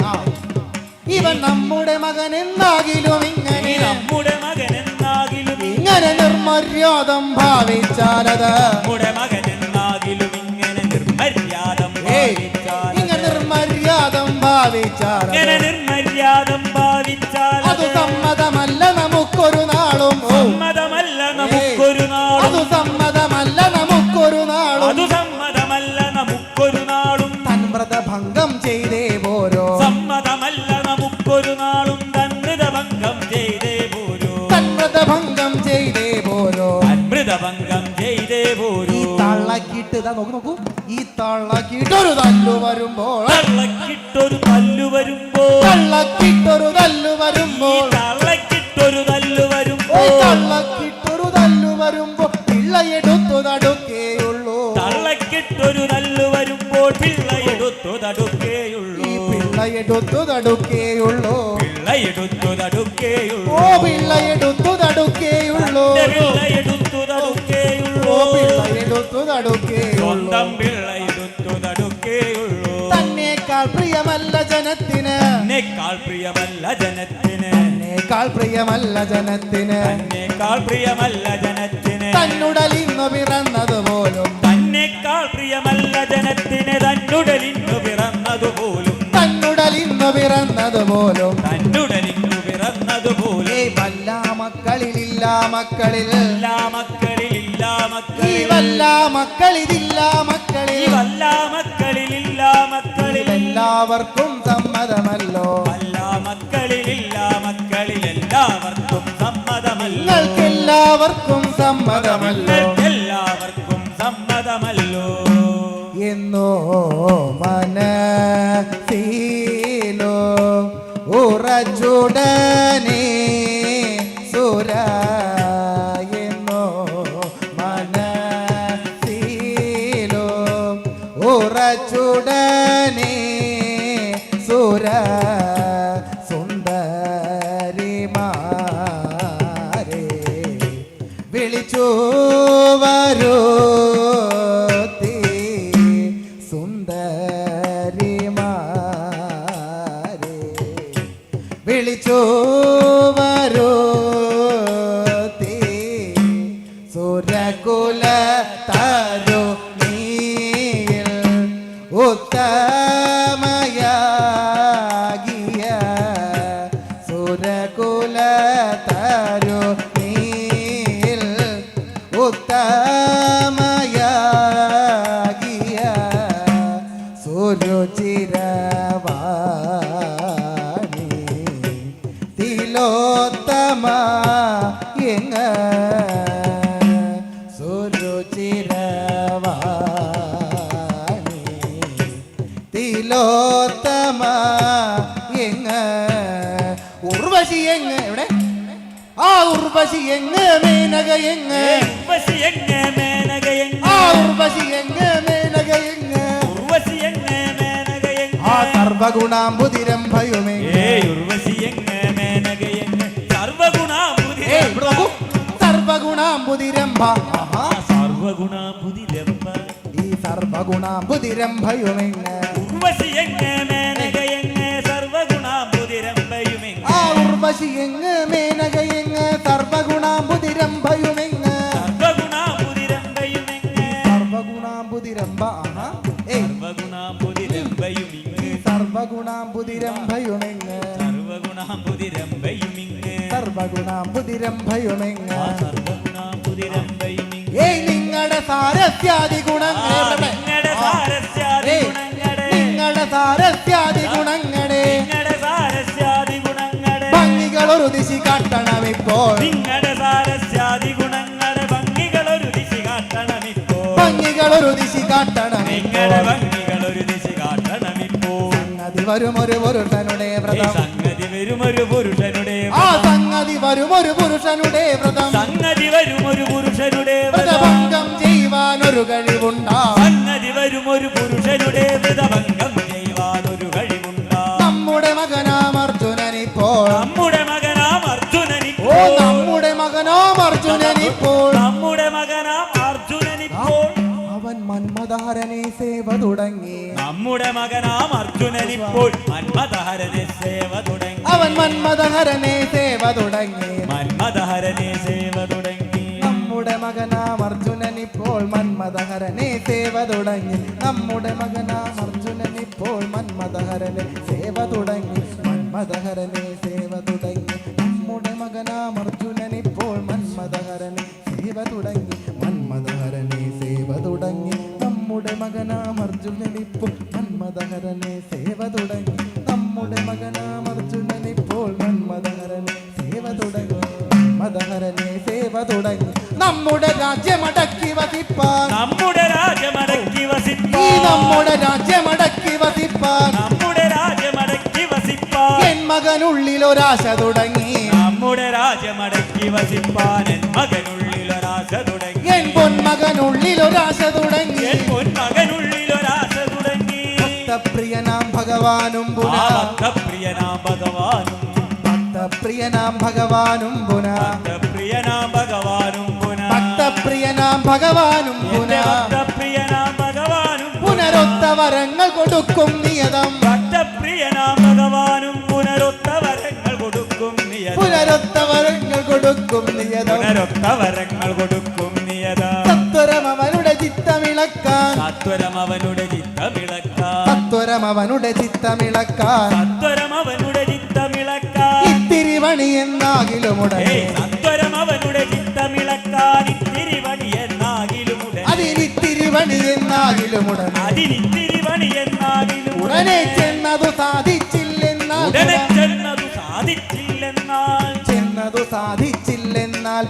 ഇവൻ നമ്മുടെ മകൻ എന്നാകിലും ഇങ്ങനെ നമ്മുടെ മകനെന്നാകിലും ഇങ്ങനെ നിർമര്യാദം ഭാവിച്ചാലത് നമ്മുടെ മകനെന്നാകിലും ഇങ്ങനെ നിർമര്യാദം ഭാവിച്ചാൽ ഇങ്ങനെ നിർമര്യാദം ഭാവിച്ചാൽ ഇങ്ങനെ നിർമര്യാദം ഭാവിച്ചാൽ അത് സമ്മതമല്ല നമുക്കൊരു നാളും സമ്മതമല്ല നമുക്കൊരു നാളും അത് സമ്മതമല്ല നമുക്കൊരു നാളും അത് സമ്മതമല്ല നമുക്കൊരു നാളും തൻവ്രതഭംഗം ചെയ്തേ പോരോ സമ്മതമല്ല നമുക്കൊരു നാളും തന്മൃതഭംഗം ചെയ്തേ പോരോ തൻവ്രതഭംഗം ചെയ്തേ പോരോ തന്മൃതഭംഗം ചെയ്തേ പോരോ ഈ തള്ളക്കിട്ട് ഇതാ നോക്കൂ ഈ തള്ളക്കിട്ടൊരു തല്ലു വരുമ്പോൾ തള്ളക്കിട്ടൊരു തല്ലു വരുമ്പോ തള്ളക്കിട്ടൊരു തല്ലു ഈ വരുമ്പോൾ തള്ളക്കിട്ടൊരു തല്ലു വരുമ്പോ തള്ളക്കിട്ടൊരു തല്ലു വരുമ്പോൾ പിള്ളയെടുത്തു നടുക്കേയുള്ളൂ തള്ളക്കിട്ടൊരു തല്ലു വരുമ്പോൾ പിള്ളയെടുത്തു തടുക്കേയുള്ളൂ ഈ പിള്ളയെടുത്തു നടുക്കേയുള്ളൂ പിള്ളയെടുത്തു തടുക്കേയുള്ളൂ ഓ പിള്ളയെടുത്തു നടുക്കേയുള്ളൂ പിള്ളയെടുത്തു തടുക്കേയുള്ളൂ ഓ പിള്ളയെടുത്തു നടുക്കേയുള്ളൂ സ്വന്തം പിള്ളയെടുത്തു തടുക്കേയുള്ളൂ തന്നേക്കാൾ പ്രിയമല്ല ജനത്തിന് തന്നേക്കാൾ പ്രിയമല്ല ജനത്തിന് തന്നേക്കാൾ പ്രിയമല്ല ജനത്തിന് തന്നേക്കാൾ പ്രിയമല്ല ജനത്തിന് തന്നുടലിന്നു പിറന്നതുപോലും തന്നേക്കാൾ പ്രിയമല്ല ജനത്തിന് തന്നുടലിന്നു പിറന്നതുപോലും തന്നുടലിന്നു മക്കളിൽ എല്ലാ മക്കളിലില്ല ഈ മക്കളിൽ വല്ല മക്കളിതില്ല മക്കളിൽ വല്ല മക്കളിലില്ല മക്കളിൽ എല്ലാവർക്കും സമ്മതമല്ലോ എല്ലാ മക്കളിലില്ല മക്കളിൽ എല്ലാവർക്കും സമ്മതമല്ലോ നിങ്ങൾക്കെല്ലാവർക്കും സമ്മതമല്ലോ എല്ലാവർക്കും സമ്മതമല്ലോ എന്നോ മനസ്സിലോ ഉറച്ചുടനെ സുര എന്നോ മനസ്സിലോ ഉറച്ചുടനെ സുര സുന്ദരിമാരെ വിളിച്ചു വരൂ സുന്ദരിമാരെ വിളിച്ചു വരൂ സുരകുല തരു നീൽ ഉത്തമയാകിയ സുരകുല തരു നീൽ ഉത്തമയാകിയ സുരുചിരവാണി തിലോത്തമ എങ്ങ സുരുചിരവാണി തിലോത്തമ എങ്ങ ഉർവശി എങ്ങ് എവിടെ ആ ഉർവശി എങ്ങ് മേനക എങ്ങ് ഉർവശി എങ്ങ് മേനക എങ്ങ് ആ ഉർവശി എങ്ങ് മേനക എങ്ങ് ഉർവശി എങ്ങ് മേനക എങ്ങ് ആ സർവഗുണാംബുതിരം ഭയുമെങ്ങ് ഉർവശി എങ്ങ് മേനക എങ്ങ് സർവഗുണാംബുധി ഇവിടെ നോക്കൂ സർവഗുണാംബുതിരംഭ സർവഗുണാംബുധിരംഭ ഈ സർവഗുണാംബുതിരംഭയുമെങ്ങ് ഉർവശി എങ്ങ് മേനക എങ്ങ് സർവഗുണാംബുധിരംഭയുമെങ്ങ് ആ ഉർവശി എങ്ങ് മേനക എങ്ങ് സർവഗുണാംബുതിരംഭയുമെങ്ങ് സർവഗുണാംബുധിരംഭയുമെങ്ങ് സർവഗുണാംബുതിരംഭ സർവഗുണാംബുധിരംഭയുമിങ്ങ് സർവഗുണാംബുതിരംഭയുമെങ്ങ് സർവഗുണാംബുധിരംഭയുമിങ്ങ് സർവഗുണാംബുതിരംഭയുമെങ്ങ് സർവഗുണാംബുധിരംഭയുമിങ്ങ് ഏയ് നിങ്ങളുടെ സാരസ്യാദി ഗുണങ്ങളുടെ നിങ്ങളുടെ സാരസ്യാദി ഗുണങ്ങളുടെ നിങ്ങളുടെ സാരസ്യാദി ഗുണങ്ങളുടെ നിങ്ങളുടെ സാരസ്യാദി ഗുണങ്ങളുടെ ഭംഗികളൊരു ദിശി കാട്ടണമിപ്പോൾ നിങ്ങളുടെ സാരസ്യാദി ഗുണങ്ങളുടെ ഭംഗികളൊരു ദിശ കാട്ടണമിപ്പോ ഭംഗികളൊരു ദിശി നിങ്ങളുടെ കാട്ടണമിപ്പോൾ ഭംഗികളൊരു ദിശ കാട്ടണമിപ്പോ സംഗതി വരുമൊരു പുരുഷനുടെ വ്രതം സംഗതി വരുമൊരു പുരുഷനുടെ ആ സംഗതി വരുമൊരു പുരുഷനുടെ വ്രതം സംഗതി വരുമൊരു പുരുഷനുടെ വ്രതഭംഗം ചെയ്യുവാനൊരു കഴിവുണ്ടാ സംഗതി വരുമൊരു പുരുഷനുടെ വ്രതഭംഗം ചെയ്യുവാനൊരു കഴിവുണ്ടാ നമ്മുടെ മകനാം അർജുനനിപ്പോൾ നമ്മുടെ മകനാം ഓ അർജുനനിപ്പോൾ നമ്മുടെ മകനാം അർജുനനിപ്പോൾ നമ്മുടെ മകനാം അർജുനനിപ്പോൾ അവൻ മന്മദാരനെ സേവ തുടങ്ങി നമ്മുടെ മകനാം അർജുനനിപ്പോൾ മന്മദഹരനെ സേവ തുടങ്ങി അവൻ മന്മദഹരനെ സേവ തുടങ്ങി മന്മദഹരനെ സേവ തുടങ്ങി നമ്മുടെ മകനാം അർജുനനിപ്പോൾ മന്മദഹരനെ സേവ തുടങ്ങി നമ്മുടെ മകനാം അർജുനനിപ്പോൾ മന്മദഹരനെ സേവ തുടങ്ങി മന്മദഹരനെ സേവ തുടങ്ങി നമ്മുടെ മകനാം അർജുനനിപ്പോൾ മന്മദഹരനെ സേവ തുടങ്ങി മന്മദഹരനെ സേവ തുടങ്ങി നമ്മുടെ മകനാം അർജുനനിപ്പോൾ മന്മദഹരനെ സേവ തുടങ്ങി നമ്മുടെ മകനാം അർജുനനിപ്പോൾ മന്മദഹരനെ സേവ തുടങ്ങി മദഹരനെ സേവ തുടങ്ങി നമ്മുടെ രാജ്യമടക്കി വസിപ്പാൻ നമ്മുടെ രാജ്യമടക്കി ഈ വസിപ്പാൻ നമ്മുടെ രാജ്യമടക്കി വസിപ്പാൻ നമ്മുടെ രാജ്യമടക്കി വസിപ്പാൻ എൻ മകനുള്ളിലൊരാശ തുടങ്ങി നമ്മുടെ രാജ്യമടക്കി വസിപ്പാൻ എൻ മകനുള്ളിലൊരാശ തുടങ്ങി എൻ പൊന്മകനുള്ളിലൊരാശ തുടങ്ങി എൻ പൊന്മകനുള്ളിലൊരാശ തുടങ്ങി ഭക്തപ്രിയനാം ഭഗവാനും ആ പുന ഭക്തപ്രിയനാം ഭഗവാനും ഭക്തപ്രിയനാം ഭഗവാനും പുന ഭക്തപ്രിയനാം ഭഗവാനും പുനഃ ഭക്തപ്രിയനാം ഭഗവാനും പുന ഭക്തപ്രിയനാം ഭഗവാനും പുനരൊത്ത വരങ്ങൾ കൊടുക്കും നിയതം ഭക്തപ്രിയനാം ഭഗവാനും പുനരൊത്ത വരങ്ങൾ കൊടുക്കും നിയത പുനരൊത്ത വരങ്ങൾ കൊടുക്കും നിയതം പുനരൊത്ത വരങ്ങൾ കൊടുക്കും നിയത സത്വരം അവനുടെ ചിത്തമിളക്കാൻ സത്വരം അവനുടെ ചിത്തമിളക്കാൻ സത്വരം അവനുടെ ചിത്തമിളക്കാൻ സത്വരം അവനുടെ ചിത്തമിളക്കാൻ ഇത്തിരി മണി എന്നാകിലുമുടനെ സത്വരം അവനുടെ ചിത്തമിളക്കാൻ പണി എന്നാകിലും അതിനിത്തിരി പണി എന്നാകിലും ഉടനെ ചെന്നതു സാധിച്ചില്ലെന്നാൽ ചെന്നതു സാധിച്ചില്ലെന്നാൽ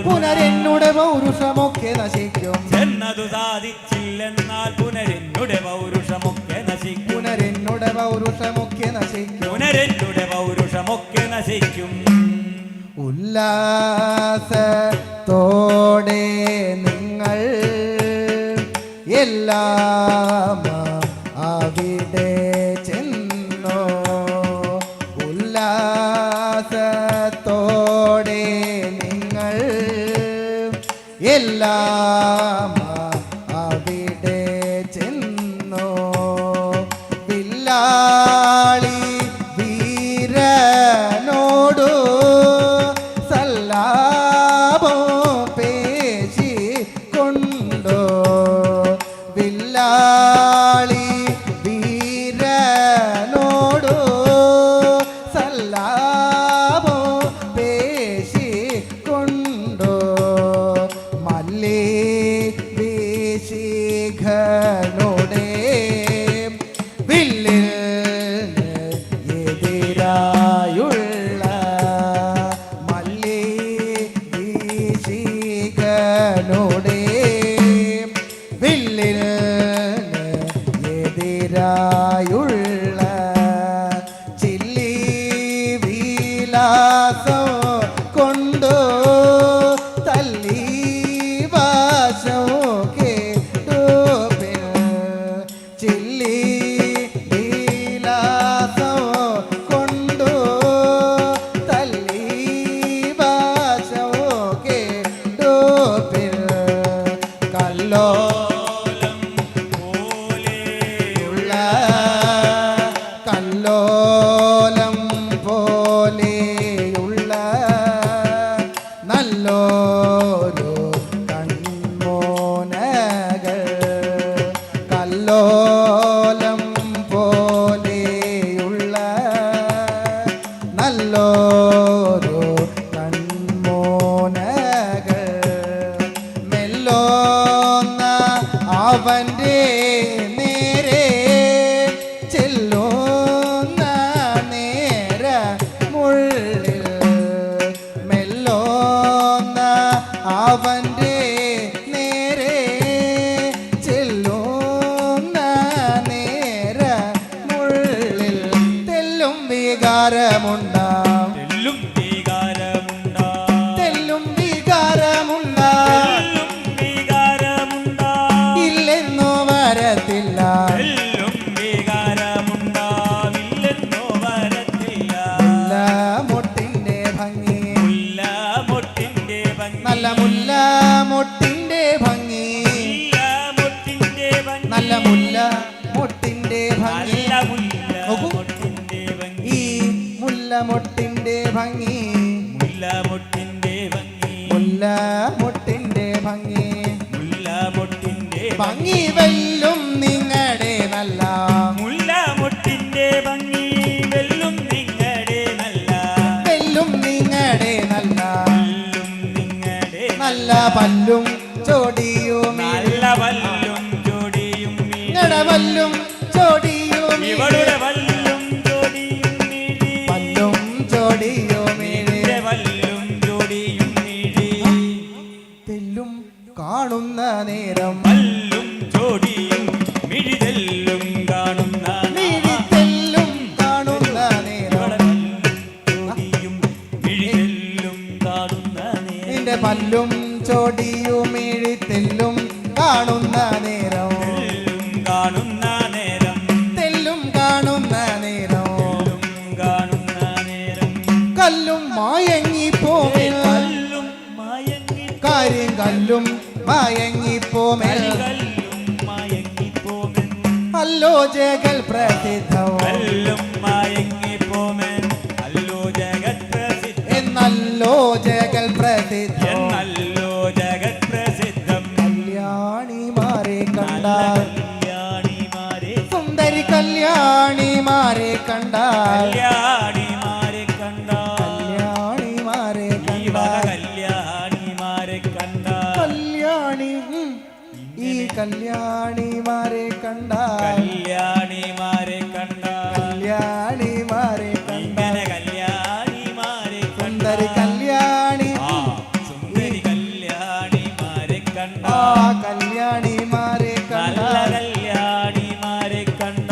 പുനരെന്നുടെ പൗരുഷമൊക്കെ നശിക്കും ചെന്നതു സാധിച്ചില്ലെന്നാൽ പുനരെന്നുടെ പൗരുഷമൊക്കെ നശിക്കും പുനരെന്നുടെ പൗരുഷമൊക്കെ നശിക്കും പുനരെന്നുടെ പൗരുഷമൊക്കെ നശിക്കും ഉല്ലാസത്തോടെ നിങ്ങൾ എല്ലാം അവിടെ ചെന്നോ ഉല്ലാസത്തോടെ നിങ്ങൾ എല്ലാം അവിടെ ചെന്നോ വില്ലാളി വീരനോടു സല്ലാപോ പേശി കൊണ്ടോ വില്ലാളി വീരനോടു സല്ലാപോ പേശി കൊണ്ടോ മല്ലി വീശിഖനോടെ വില്ലിൽ എതിരായുള്ള മല്ലി വീശിഖനോടെ വില്ലിൽ എതിരായുള്ള ചില്ലി വിലാസം കൊണ്ടു തല്ലി വാശം കേട്ടു ചില്ലി വിലാസം കൊണ്ടു തല്ലി വാശം കേട്ടു കല്ലോ കല്ലോലം പോലെയുള്ള നല്ലോരു കൺമോനകൾ കല്ലോലം പോലെയുള്ള നല്ലോരു കൺമോനകൾ മെല്ലോന്ന അവൻ്റെ നേരെ ചെല്ലുന്ന നേര മുള്ളിൽ മെല്ലോന്ന അവൻ്റെ നേരെ ചെല്ലുന്ന നേര മുള്ളിൽ തെല്ലും വികാരമുണ്ടാം തെല്ലും വികാരമുണ്ടാ തെല്ലും വികാരമുണ്ടാ വികാരമുണ്ടാ ഇല്ലെന്നോ വരത്തില്ല തെല്ലും വികാരമുണ്ടാവില്ലെന്നോ വരത്തില്ല മുട്ടിന്റെ ഭംഗി മുല്ലമൊട്ടിന്റെ ഭംഗി നല്ല മുല്ല മുട്ടിന്റെ ഭംഗി മുല്ലമൊട്ടിന്റെ ഭംഗി നല്ല മുല്ല മുട്ടിന്റെ ഭംഗി നല്ല മുല്ലമൊട്ടിന്റെ ഭംഗി ഈ മുല്ല മുട്ടിന്റെ ഭംഗി മുല്ലമൊട്ടിന്റെ ഭംഗി മുല്ല മുട്ടിന്റെ ഭംഗി മുല്ലമൊട്ടിന്റെ ഭംഗി വെല്ലും നിങ്ങളുടെ നല്ല മുല്ലമൊട്ടിന്റെ ഭംഗി വെല്ലും നിങ്ങളുടെ നല്ല വെല്ലും നിങ്ങളുടെ നല്ല വെല്ലും നിങ്ങളുടെ നല്ല പല്ലും ചോടിയും നല്ല വല്ലും ജോഡിയും നിങ്ങളുടെ പല്ലും ചോടിയും ഇവളുടെ വല്ലും ജോഡിയും നീടി പല്ലും ചോടിയും ഇവളുടെ വല്ലും ജോഡിയും നീടി തെല്ലും കാണുന്ന നേരം വല്ലും ജോഡിയും മിഴിതെല്ലും കാണുന്ന തെല്ലും കാണുന്ന നേരം ജോഡിയും മിഴിതെല്ലും കാണുന്ന നിന്റെ പല്ലും ചോടിയും തെല്ലും കാണുന്ന നേരം നേരം കാണുന്ന നേരം തെല്ലും കാണുന്ന നേരം കാണുന്ന നേരം കല്ലും മായങ്ങിപ്പോമേൽ കല്ലും മയങ്ങി കാര്യം കല്ലും മായങ്ങിപ്പോമേൽ കല്ലും മയങ്ങിപ്പോമൻ അല്ലോ ജഗൽ പ്രസിദ്ധം കല്ലും മയങ്ങിപ്പോമൻ അല്ലോ ജഗത് പ്രസിദ്ധം എന്നല്ലോ ജഗൽ പ്രസിദ്ധം എന്നല്ലോ ജഗത് പ്രസിദ്ധം കല്യാണിമാരെ കണ്ടാൽ കല്യാണിമാരെ സുന്ദരി കല്യാണിമാരെ കണ്ടാൽ കല്യാണിമാരെ കണ്ടാൽ കല്യാണിമാരെ ഈ വക കണ്ടാൽ കല്യാണിമാരെ കണ്ടാൽ കല്യാണി ഈ കല്യാണിമാരെ കണ്ട കല്യാണിമാരെ കണ്ട കല്യാണിമാരെ കണ്ട ഇങ്ങനെ കല്യാണിമാരെ കണ്ട സുന്ദരി കല്യാണി സുന്ദരി കല്യാണിമാരെ കണ്ട കല്യാണിമാരെ കണ്ട നല്ല കല്യാണിമാരെ കണ്ട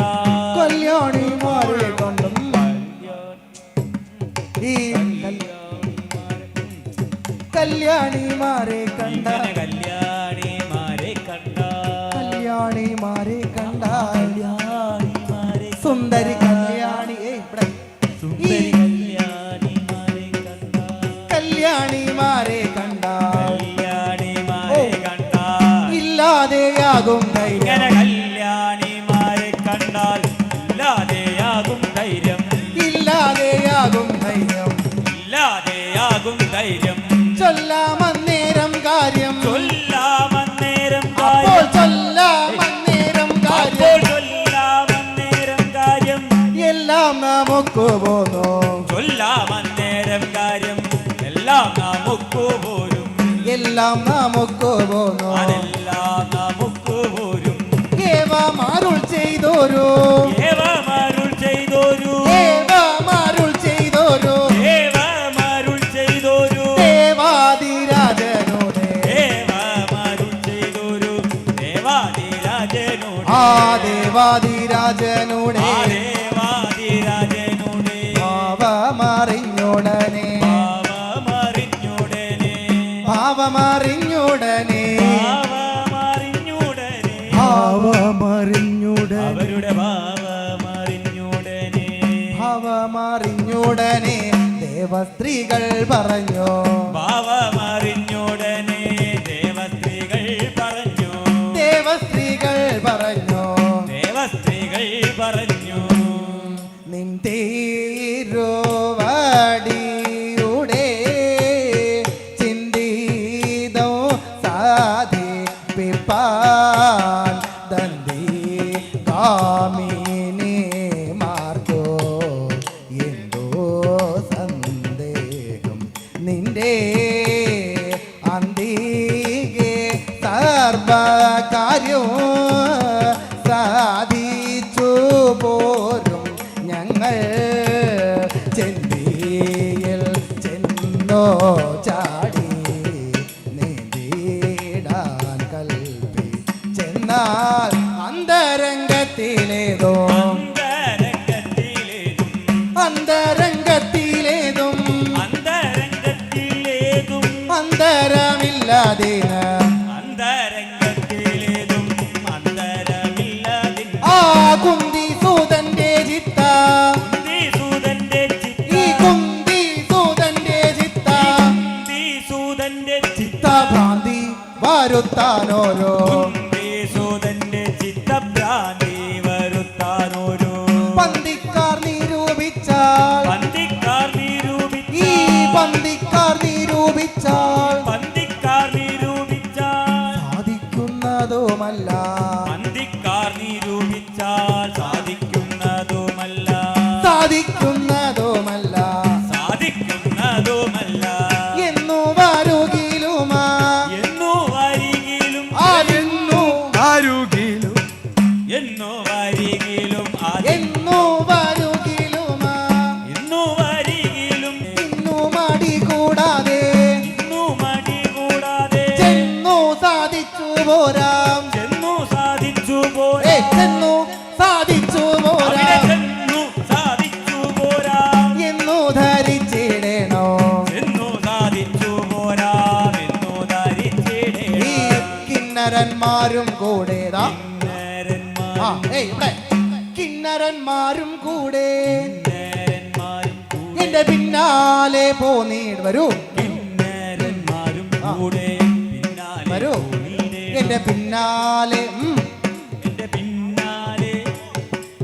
കല്യാണിമാരെ കണ്ടും ഈ കല്യാണിമാരെ കണ്ട കല്യാണിമാരെ കണ്ട കല്യാണിമാരെ കണ്ട കല്യാണിമാരെ സുന്ദരി കല്യാണി ഇവിടെ സുന്ദരി കല്യാണിമാരെ കണ്ട കല്യാണിമാരെ കണ്ട കല്യാണിമാരെ കണ്ട ഇല്ലാതെയാകും ധൈര്യം ഇങ്ങനെ കല്യാണിമാരെ കണ്ടാൽ ഇല്ലാതെയാകും ധൈര്യം ഇല്ലാതെയാകും ധൈര്യം ഇല്ലാതെയാകും ധൈര്യം ചൊല്ലാമന്നേരം കാര്യം ചൊല്ലാമന്നേരം അപ്പോൾ കാര്യം ചൊല്ലാമന്നേരം അപ്പോൾ കാര്യം ചൊല്ലാമന്നേരം കാര്യം എല്ലാം നമുക്ക് പോന്നു ചൊല്ലാമന്നേരം കാര്യം എല്ലാം നമുക്ക് പോരും എല്ലാം നമുക്ക് പോന്നു അതെല്ലാം നമുക്ക് പോരും ഏവമാരുൾ ചെയ്തോരു ഏവമരുൾ ചെയ്തോരു ഏവമാരുൾ ചെയ്തോരു ഏവമരുൾ ചെയ്തോരു ദേവാദിരാജനോട് ദേവമരുൾ ചെയ്തോരു ദേവാദിരാജനോട് ആ ദേവാദിരാജനോട് ആ ദേവാദിരാജനോട് ഭാവമറിഞ്ഞുടനെ ഭാവമറിഞ്ഞുടനെ ഭാവമറിഞ്ഞുടനെ ഭാവമറിഞ്ഞുടനെ ഭാവമറിഞ്ഞുടനെ അവരുടെ ഭാവമറിഞ്ഞുടനെ ഭാവമറിഞ്ഞുടനെ ദേവസ്ത്രീകൾ പറഞ്ഞു ഭാവമറിഞ്ഞുടനെ ദേവസ്ത്രീകൾ പറഞ്ഞു ദേവസ്ത്രീകൾ പറഞ്ഞു ദേവസ്ത്രീകൾ പറഞ്ഞു നിന്തേരോവടിയുടെ ചിന്തിതോ സാധിപ്പിപ്പാൻ ദന്തി കാമിനി മാർഗോ എന്തോ സന്ദേഹം നിന്റെ അന്തികെ സർവകാര്യവും സാധിച്ചു പോരും ഞങ്ങൾ ചെന്തിയിൽ ചെന്നോ ചാടി നീന്തിടാൻ കൽപ്പി ചെന്നാൽ അന്തരംഗത്തിലേതോ അന്തരംഗത്തിലേതും അന്തരംഗത്തിലേതും അന്തരംഗത്തിലേതും അന്തരമില്ലാതിന് അന്തരംഗത്തിലേതും അന്തരമില്ലാതിൻ ആ കുന്തി സൂതന്റെ ചിത്ത കുന്തിസൂതന്റെ ഈ കുന്തി സൂതന്റെ ചിത്ത കുന്തിസൂതന്റെ ചിത്തഭ്രാന്തി വരുത്താനോരോ കുന്തിസൂതന്റെ ചിത്തഭ്രാന്തി വരുത്താനോരോ പന്തിക്കാർ നിരൂപിച്ചാൽ പന്തിക്കാർ ഈ നിരൂപിച്ചാൽ പന്തിക്കാർ നിരൂപിച്ചാൽ പന്തിക്കാർ നിരൂപിച്ചാൽ സാധിക്കുന്നതുമല്ല പന്തിക്കാർ നിരൂപിച്ചാൽ സാധിക്കുന്നതുമല്ല സാധിക്കുന്നതുമല്ല സാധിക്കുന്നതുമല്ല എന്നു വരുകിലുമാ എന്നോ വരികിലും അതെന്നു വരുകിലും എന്നോ വരികിലും എന്നു വരുകിലുമാ എന്നോ വരികിലും ഇന്നു മടി കൂടാതെ ഇന്നു മടി കൂടാതെ ചെന്നു സാധിച്ചു പോരാം ചെന്നു സാധിച്ചു ഏ പോരാ ചെന്നു സാധിച്ചു അവിടെ പോരാം ചെന്നു സാധിച്ചു പോരാ എന്നു ധരിച്ചിടണോ ചെന്നു സാധിച്ചു പോരാ എന്നു ഈ ധരിച്ചിടേ കിന്നരന്മാരും കൂടേതാ ആ കിന്നരന്മാരും ഏയ് ഇവിടെ കിന്നരന്മാരും കൂടെ കിന്നരന്മാരും എന്റെ പിന്നാലെ പോന്നീട് വരൂ കിന്നരന്മാരും കൂടെ പിന്നാലെ വരൂ പോയിടേണം. എന്റെ പിന്നാലെ എന്റെ പിന്നാലെ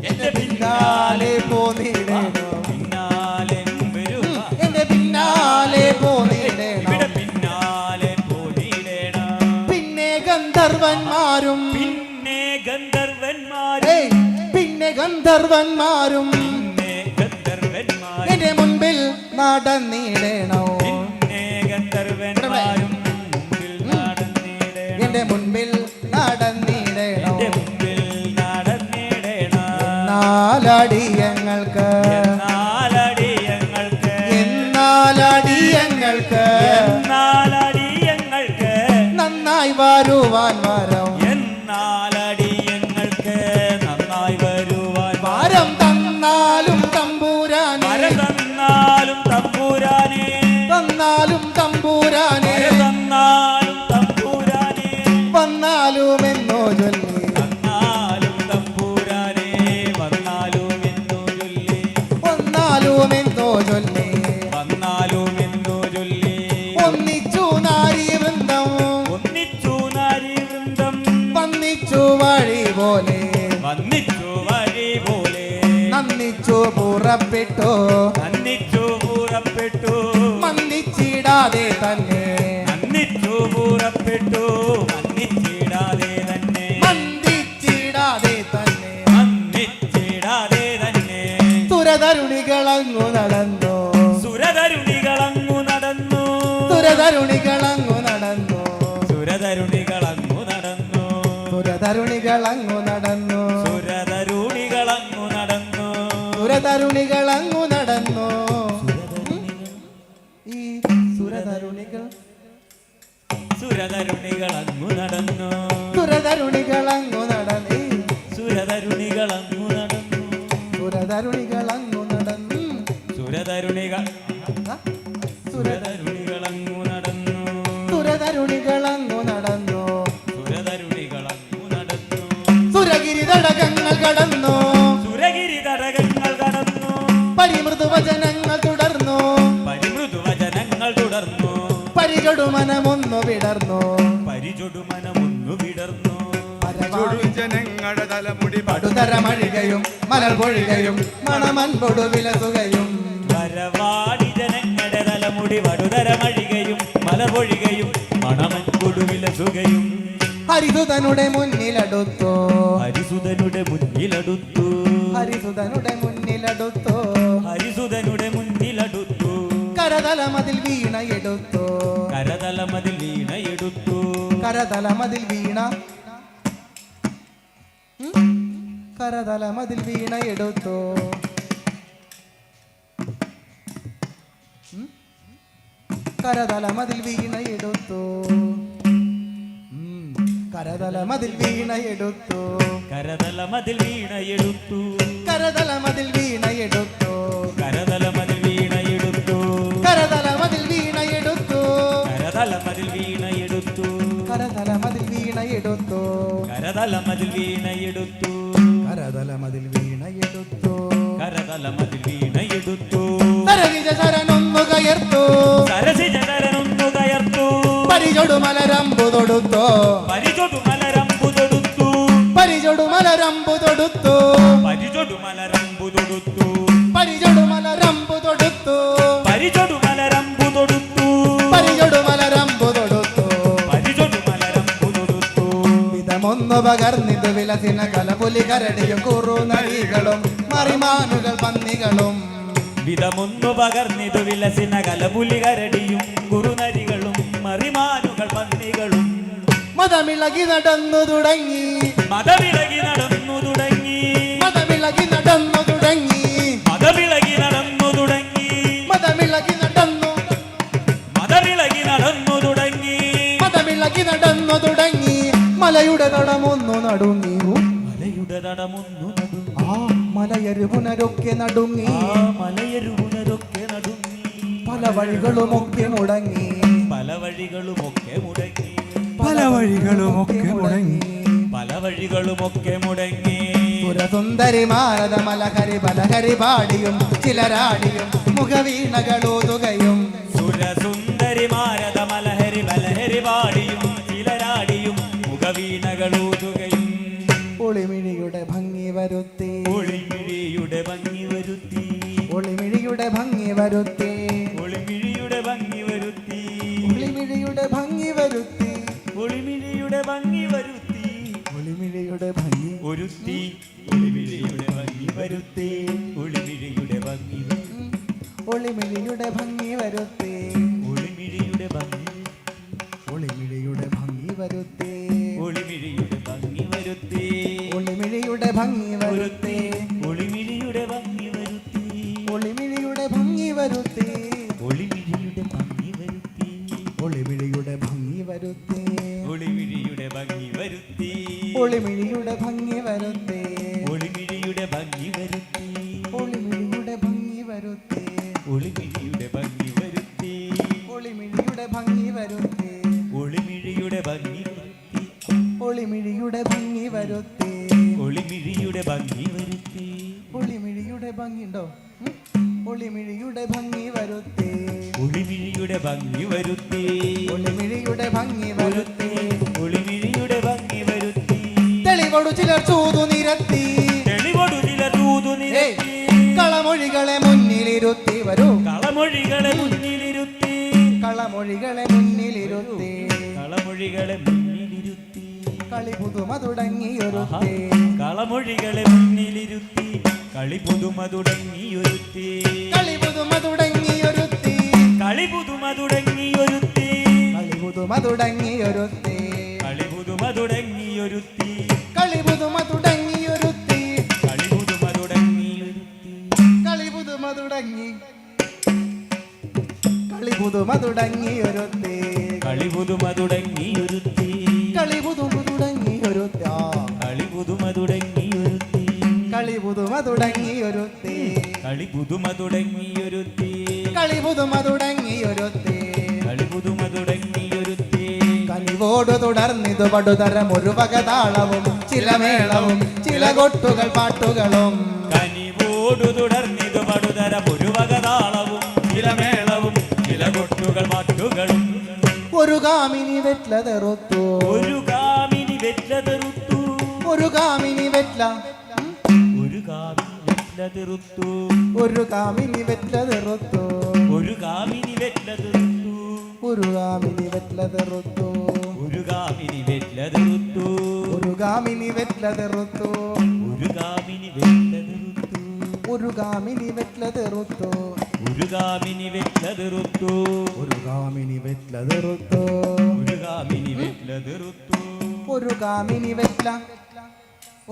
എന്റെ പിന്നാലെ പിന്നാലെ പോന്നിടേണോ പിന്നാലെ വരൂ എന്റെ പിന്നാലെ പോന്നിടേണോ ഇവിടെ പിന്നാലെ പോയിടേണം പിന്നെ ഗന്ധർവന്മാരും പിന്നെ ഗന്ധർവന്മാരും ഏയ് പിന്നെ ഗന്ധർവന്മാരും പിന്നെ ഗന്ധർവന്മാരും എന്റെ മുൻപിൽ നടന്നിടണോ പിന്നെ ഗന്ധർവന്മാരും മുമ്പിൽ നടന്നിടണം എന്റെ മുൻപിൽ നടന്നിടണം എന്റെ മുമ്പിൽ നടന്നിടണം എന്നാലടിയങ്ങൾക്ക് എന്നാലടിയങ്ങൾക്ക് എന്നാലടിയങ്ങൾക്ക് എന്നാലടിയങ്ങൾക്ക് നന്നായി വരുവാൻ വരം എന്നാലടിയങ്ങൾക്ക് നന്നായി വരുവാൻ വരം തന്നാലും തമ്പൂരാനെ തന്നാലും തമ്പൂരാനെ തന്നാലും തമ്പൂരാനെ തന്നാലും തമ്പൂരാനെ വന്നാലും എന്നോ ചൊല്ലി വന്നാലും തമ്പൂരാനെ വന്നാലും എന്നോ ചൊല്ലി വന്നാലും എന്നോ ചൊല്ലി വന്നാലും എന്നോ ചൊല്ലി ഒന്നിച്ചു നാരി വൃന്ദം ഒന്നിച്ചു നാരി വൃന്ദം വന്നിച്ചു വഴി പോലെ വന്നിച്ചു വഴി പോലെ നന്ദിച്ചു പുറപ്പെട്ടു വന്നിച്ചു പുറപ്പെട്ടു മന്ദിച്ചിടാതെ തന്നെ വന്നിച്ചു പുറപ്പെട്ടു വന്നിച്ചിടാതെ തന്നെ മന്ദിച്ചിടാതെ തന്നെ വന്നിച്ചിടാതെ തന്നെ തുരതരുണികളങ്ങു നടന്നു സുരതരുണികളങ്ങു നടന്നു തുരതരുണികളങ്ങു നടന്നു സുരതരുണികളങ്ങു നടന്നു തുരതരുണികളങ്ങു നടന്നു സുരതരുണികളങ്ങു നടന്നു സുരതരുണികളങ്ങു നടന്നു ഈ സുരതരുണികൾ സുരതരുണികളങ്ങു നടന്നു സുരതരുണികളങ്ങു നടന്നു സുരതരുണികളങ്ങു നടന്നു സുരതരുണികളങ്ങു നടന്നു സുരതരുണികൾ സുരതരുണികളങ്ങു നടന്നു സുരതരുണികളങ്ങു നടന്നു സുരതരുണികളങ്ങു നടന്നു സുരഗിരി തടകങ്ങൾ കടന്നു സുരഗിരി തടകങ്ങൾ കടന്നു പരിമൃദുവചനങ്ങൾ തുടർന്നു പരിമൃദുവചനങ്ങൾ തുടർന്നു പരിചൊടുമനമൊന്നു വിടർന്നു പരിചൊടുമനമൊന്നു വിടർന്നു ജനങ്ങളുടെ തലമുടി പടുതരമഴികയും മലർ പൊഴികയും മണമൻപൊടു വിലസുകയും വരവാടി ജനങ്ങളുടെ തലമുടി വടുതരമഴികയും മലപൊഴികയും മണമൻ കൊടുവിലസുകയും ഹരിസുതനുടെ മുന്നിലടുത്തു ഹരിസുതനുടെ മുന്നിലടുത്തു ഹരിസുതനുടെ മുന്നിലടുത്തു ഹരിസുതനുടെ മുന്നിലടുത്തു കരതലമതിൽ വീണ എടുത്തു കരതലമതിൽ വീണ എടുത്തു കരതലമതിൽ വീണ കരതലമതിൽ വീണ എടുത്തു കരതലമതിൽ വീണ എടുത്തു കരതലമതിൽ വീണ എടുത്തു കരതലമതിൽ വീണ എടുത്തു കരതലമതിൽ വീണ എടുത്തു കരതലമതിൽ വീണ എടുത്തു കരതലമതിൽ വീണ എടുത്തു കരതലമതിൽ വീണ എടുത്തു കരതലമതിൽ വീണ എടുത്തു കരതലമതിൽ വീണ എടുത്തു കരതലമതിൽ വീണ എടുത്തു കരതലമതിൽ വീണ എടുത്തു സരവിജ ശരണൊന്നു കയർത്തു സരസിജനൊന്നു കയർത്തു പരിചൊടുമലരമ്പു തൊടുത്തു പരിചൊടുമലരമ്പു തൊടുത്തു പരിചൊടുമലരമ്പു തൊടുത്തു പരിചൊടുമലരമ്പു തൊടുത്തു പരിചൊടുമലരമ്പു തൊടുത്തു പരിചൊടുമലരമ്പു തൊടുത്തു പരിചൊടുമലരമ്പു തൊടുത്തു പരിചൊടുമലരമ്പു തൊടുത്തു വിധമൊന്നു പകർന്നിതു വിലസിന കലപുലി കരടിയും കുറുനരികളും മറിമാനുകൾ പന്നികളും വിധമൊന്നു പകർന്നിതു വിലസിന കലപുലി കരടിയും കുറുനരികളും മറിമാനുകൾ പന്നികളും മതമിളകി നടന്നു തുടങ്ങി മതവിളകി നടന്നു തുടങ്ങി മതമിളകി നടന്നു തുടങ്ങി മതവിളകി നടന്നു തുടങ്ങി മതമിളകി നടന്നു മതവിളകി നടന്നു തുടങ്ങി മതമിളകി നടന്നു തുടങ്ങി മലയുടെ തടമൊന്നു നടുങ്ങി മലയുടെ തടമൊന്നു നടുങ്ങി ആ മലയരു പുനരൊക്കെ നടുങ്ങി ആ മലയരുണരൊക്കെ നടുങ്ങി പല വഴികളുമൊക്കെ മുടങ്ങി പല വഴികളുമൊക്കെ മുടങ്ങി പല വഴികളുമൊക്കെ മുടങ്ങി പല വഴികളുമൊക്കെ മുടങ്ങി സുരസുന്ദരി മാരത മലഹരി ബലഹരി പാടിയും ചിലരാടിയും മുഖവീണകളൂതുകയും സുരസുന്ദരി മാരത മലഹരി ബലഹരി പാടിയും ചിലരാടിയും മുഖവീണകളൂതുകയും ഒളിമിഴിയുടെ ഭംഗി വരുത്തി ഒളിമിഴിയുടെ ഭംഗി വരുത്തി ഒളിമിഴിയുടെ ഭംഗി വരുത്തി ഒളിമിഴിയുടെ ഭംഗി വരുത്തി ഒളിമിഴിയുടെ ഭംഗി വരുത്തി ഒളിമിഴിയുടെ ഭംഗി വരുത്തി ഒളിമിഴിയുടെ ഭംഗി ഒരുത്തി ഒളിമിഴിയുടെ ഭംഗി വരുത്തി ഒളിമിഴിയുടെ ഭംഗി ഒളിമിഴിയുടെ ഭംഗി വരുത്തി ഒളിമിഴിയുടെ ഭംഗി ഒളിമിഴിയുടെ ഭംഗി വരുത്തി ഒളിമിഴിയുടെ ഭംഗി വരുത്തി ഒളിമിഴിയുടെ ഭംഗി വരുത്തി ഒളിമിഴിയുടെ ഭംഗി വരുത്തി ഒളിമിഴിയുടെ ഭംഗി വരുത്തി ഒളിമിഴിയുടെ ഭംഗി വരുത്തി ഒളിമിഴിയുടെ ഭംഗി വരുത്തി ഒളിമിഴിയുടെ ഭംഗി വരുത്തി ഒളിമിഴിയുടെ ഭംഗി വരുത്തി ഒളിമിഴിയുടെ ഭംഗി വരുത്തി ഒളിമിഴിയുടെ ഭംഗി വരുത്തി ഒളിമിഴിയുടെ ഭംഗി വരുത്തി ഒളിമിഴിയുടെ ഭംഗി വരുത്തി ഒളിമിഴിയുടെ ഭംഗി വരുത്തി ഒളിമിഴിയുടെ ഭംഗി വരുത്തി ഒളിമിഴിയുടെ ഭംഗി ഉണ്ടോ ഒളിമിഴിയുടെ ഭംഗി വരുത്തി ഒളിമിഴിയുടെ ഭംഗി വരുത്തി ഒളിമിഴിയുടെ ഭംഗി വരുത്തി ഒളിമിഴിയുടെ ഭംഗി വരുത്തി തെളിവൊടു ചിലർ ചൂതു നിരത്തി തെളിവൊടു ചില തൂതു നിരത്തി കളമൊഴികളെ മുന്നിലിരുത്തി വരൂ കളമൊഴികളെ മുന്നിലിരുത്തി കളമൊഴികളെ മുന്നിലിരുത്തി കളമൊഴികളെ മുന്നിലിരുത്തി കളി പുതുമ തുടങ്ങിയൊരുത്തി കളമൊഴികളെ മുന്നിലിരുത്തി കളി പുതുമ തുടങ്ങിയൊരുത്തി കളി പുതുമ തുടങ്ങിയൊരുത്തി കളി പുതുമ തുടങ്ങിയൊരുത്തി കളി പുതുമ തുടങ്ങിയൊരുത്തി കളി പുതുമ തുടങ്ങിയൊരുത്തി കളി പുതുമ തുടങ്ങിയൊരുത്തി കളി പുതുമ തുടങ്ങിയൊരുത്തി കളി പുതുമ തുടങ്ങി കളി പുതുമ തുടങ്ങിയൊരുത്തി കളി പുതുമ തുടങ്ങിയൊരുത്തി കളി പുതുമ തുടങ്ങിയൊരുത്തി കളി പുതുമ തുടങ്ങിയൊരുത്തി കളി പുതുമ തുടങ്ങിയൊരുത്തി കളി പുതുമ തുടങ്ങിയൊരുത്തി കളി പുതുമ തുടങ്ങിയൊരുത്തി കളി പുതുമ തുടങ്ങിയൊരുത്തി കനിവോടു തുടർന്നിതു പടുതരം ഒരു വകതാളവും ചില മേളവും ചില കൊട്ടുകൾ പാട്ടുകളും കനിവോടു തുടർന്നിതു പടുതരം ഒരു വകതാളവും ചില മേളവും ചില കൊട്ടുകൾ പാട്ടുകളും ഒരു കാമിനി വെറ്റ്ല തെറുത്തു ഒരു കാമിനി വെറ്റ്ല തെറുത്തു ഒരു കാമിനി വെറ്റ്ല ഒരു കാമിനി വെറ്റ്ല തെറുത്തു ഒരു കാമിനി വെറ്റ്ല തെറുത്തു ഒരു കാമിനി വെറ്റ്ല തെറുത്തു ഒരു കാമിനി വെറ്റ്ല തെറുത്തു ഒരു കാമിനി വെറ്റ്ല തെറുത്തു ഒരു കാമിനി വെറ്റ്ല തെറുത്തു ഒരു കാമിനി വെറ്റ്ല തെറുത്തു ഒരു കാമിനി വെറ്റ്ല തെറുത്തു ഒരു കാമിനി വെറ്റ്ല തെറുത്തു ഒരു കാമിനി വെറ്റ്ല തെറുത്തു ഒരു കാമിനി വെറ്റ്ല തെറുത്തു ഒരു കാമിനി വെറ്റ്ല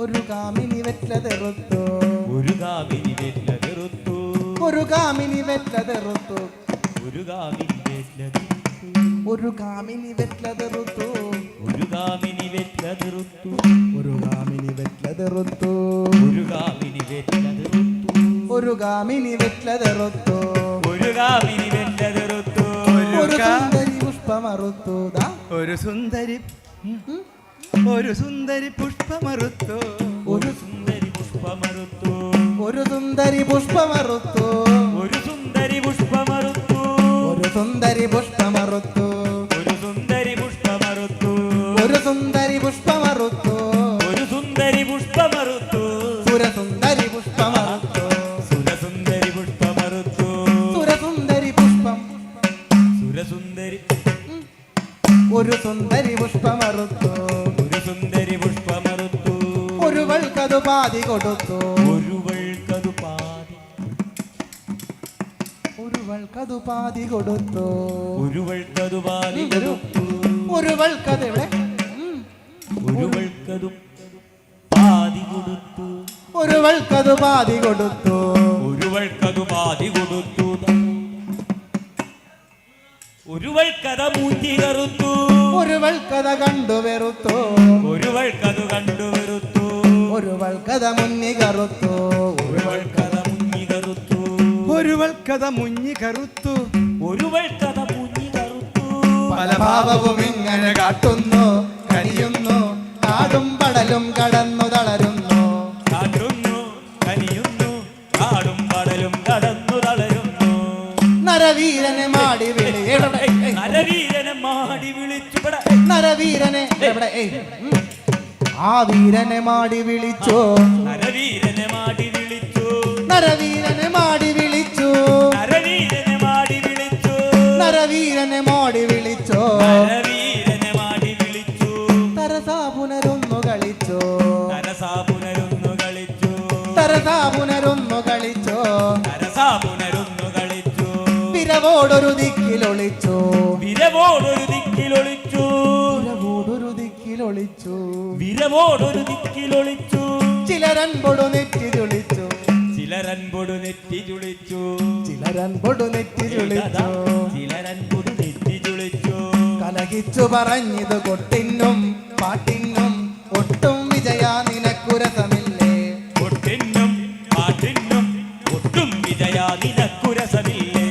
ഒരു കാമിനി വെറ്റ്ല തെറുത്തു ഒരു കാമിനി വെറ്റ്ല തെറുത്തു ഒരു കാമിനി വെറ്റ്ല തെറുത്തു ഒരു കാമിനി വെറ്റ്ല തെറുത്തു ഒരു കാമിനി വെറ്റ്ല തെറുത്തു ഒരു കാമിനി വെറ്റ്ല തെറുത്തു ഒരു കാമിനി വെറ്റ്ല തെറുത്തു ഒരു കാമിനി വെറ്റ്ല തെറുത്തു ഒരു കാമിനി വെറ്റ്ല തെറുത്തു ഒരു കാമിനി വെറ്റ്ല തെറുത്തു ഒരു സുന്ദരി പുഷ്പമറുത്തു ദാ ഒരു സുന്ദരി പുഷ്പമറുത്തു ഒരു സുന്ദരി പുഷ്പമറുത്തു ഒരു സുന്ദരി പുഷ്പമറുത്തു ഒരു സുന്ദരി പുഷ്പമറുത്തു ഒരു സുന്ദരി പുഷ്പമറുത്തു ഒരു സുന്ദരി പുഷ്പമറുത്തു ഒരു സുന്ദരി പുഷ്പമറുത്തു ഒരു സുന്ദരി പുഷ്പമറുത്തു സുരസുന്ദരി പുഷ്പമറുത്തു സുരസുന്ദരി പുഷ്പമറുത്തു സുരസുന്ദരി പുഷ്പം സുരസുന്ദരി ഒരു സുന്ദരി പുഷ്പമറുത്തു ഒരു സുന്ദരി പുഷ്പമറുത്തു ഒരുവൾക്കതു പാതി കൊടുത്തു ഒരുവൾക്കതു പാതി ഒരുവൾക്കതു പാതി കൊടുത്തു ഒരുവൾക്കതു പാതി കൊടുത്തു ഒരുവൾക്കത് എവിടെ ഒരുവൾക്കതു പാതി കൊടുത്തു ഒരുവൾക്കതു പാതി കൊടുത്തു ഒരുവൾക്കതു പാതി കൊടുത്തു ഒരുവൾക്കഥ മൂഞ്ചി കറുത്തു ഒരുവൾക്കഥ കണ്ടു വെറുത്തു ഒരുവൾക്കതു കണ്ടു വെറുത്തു ഒരുവൾക്കഥ മുന്നി കറുത്തു ഒരുവൾക്കഥ മുങ്ങി കറുത്തു ഒരുവൾക്കഥ മുങ്ങി കറുത്തു ഒരുവൾക്കഥ മുങ്ങി കറുത്തു പല ഭാവവും ഇങ്ങനെ കാട്ടുന്നു കനിയുന്നു കാടും പടലും കടന്നു തളരുന്നു കാട്ടുന്നു കനിയുന്നു കാടും പടലും കടന്നു തളരുന്നു നരവീരനെ മാടി വിളി എവിടെ? നരവീരനെ മാടി വിളിച്ചു നരവീരനെ എവിടെ? ആ വീരനെ മാടി വിളിച്ചു നരവീരനെ മാടി വിളിച്ചു നരവീരനെ മാടി വിളിച്ചു നരവീരനെ മാടി വിളിച്ചു നരവീരനെ മാടി വിളിച്ചു നരവീരനെ മാടി വിളിച്ചു തരസാ പുനരൊന്നു കളിച്ചു തരസാ പുനരൊന്നു കളിച്ചു തരസാ പുനരൊന്നു കളിച്ചു തരസാ പുനരൊന്നു കളിച്ചു വിരവോടൊരു ദിക്കിലൊളിച്ചു വിരവോടൊരു ദിക്കിലൊളിച്ചു വിരവോടൊരു ദിക്കിലൊളിച്ചു വിരവോടൊരു ദിക്കിലൊളിച്ചു ചിലരൻപൊടു നെറ്റി ചുളിച്ചു ചിലരൻപൊടു നെറ്റി ചുളിച്ചു ചിലരൻപൊടു നെറ്റി ചുളിച്ചു ചിലരൻപൊടു നെറ്റി ചുളിച്ചു കലഹിച്ചു പറഞ്ഞത് കൊട്ടിനും പാട്ടിനും ഒട്ടും വിജയ നിനക്കുരസമില്ലേ കൊട്ടിനും പാട്ടിനും ഒട്ടും വിജയ നിനക്കുരസമില്ലേ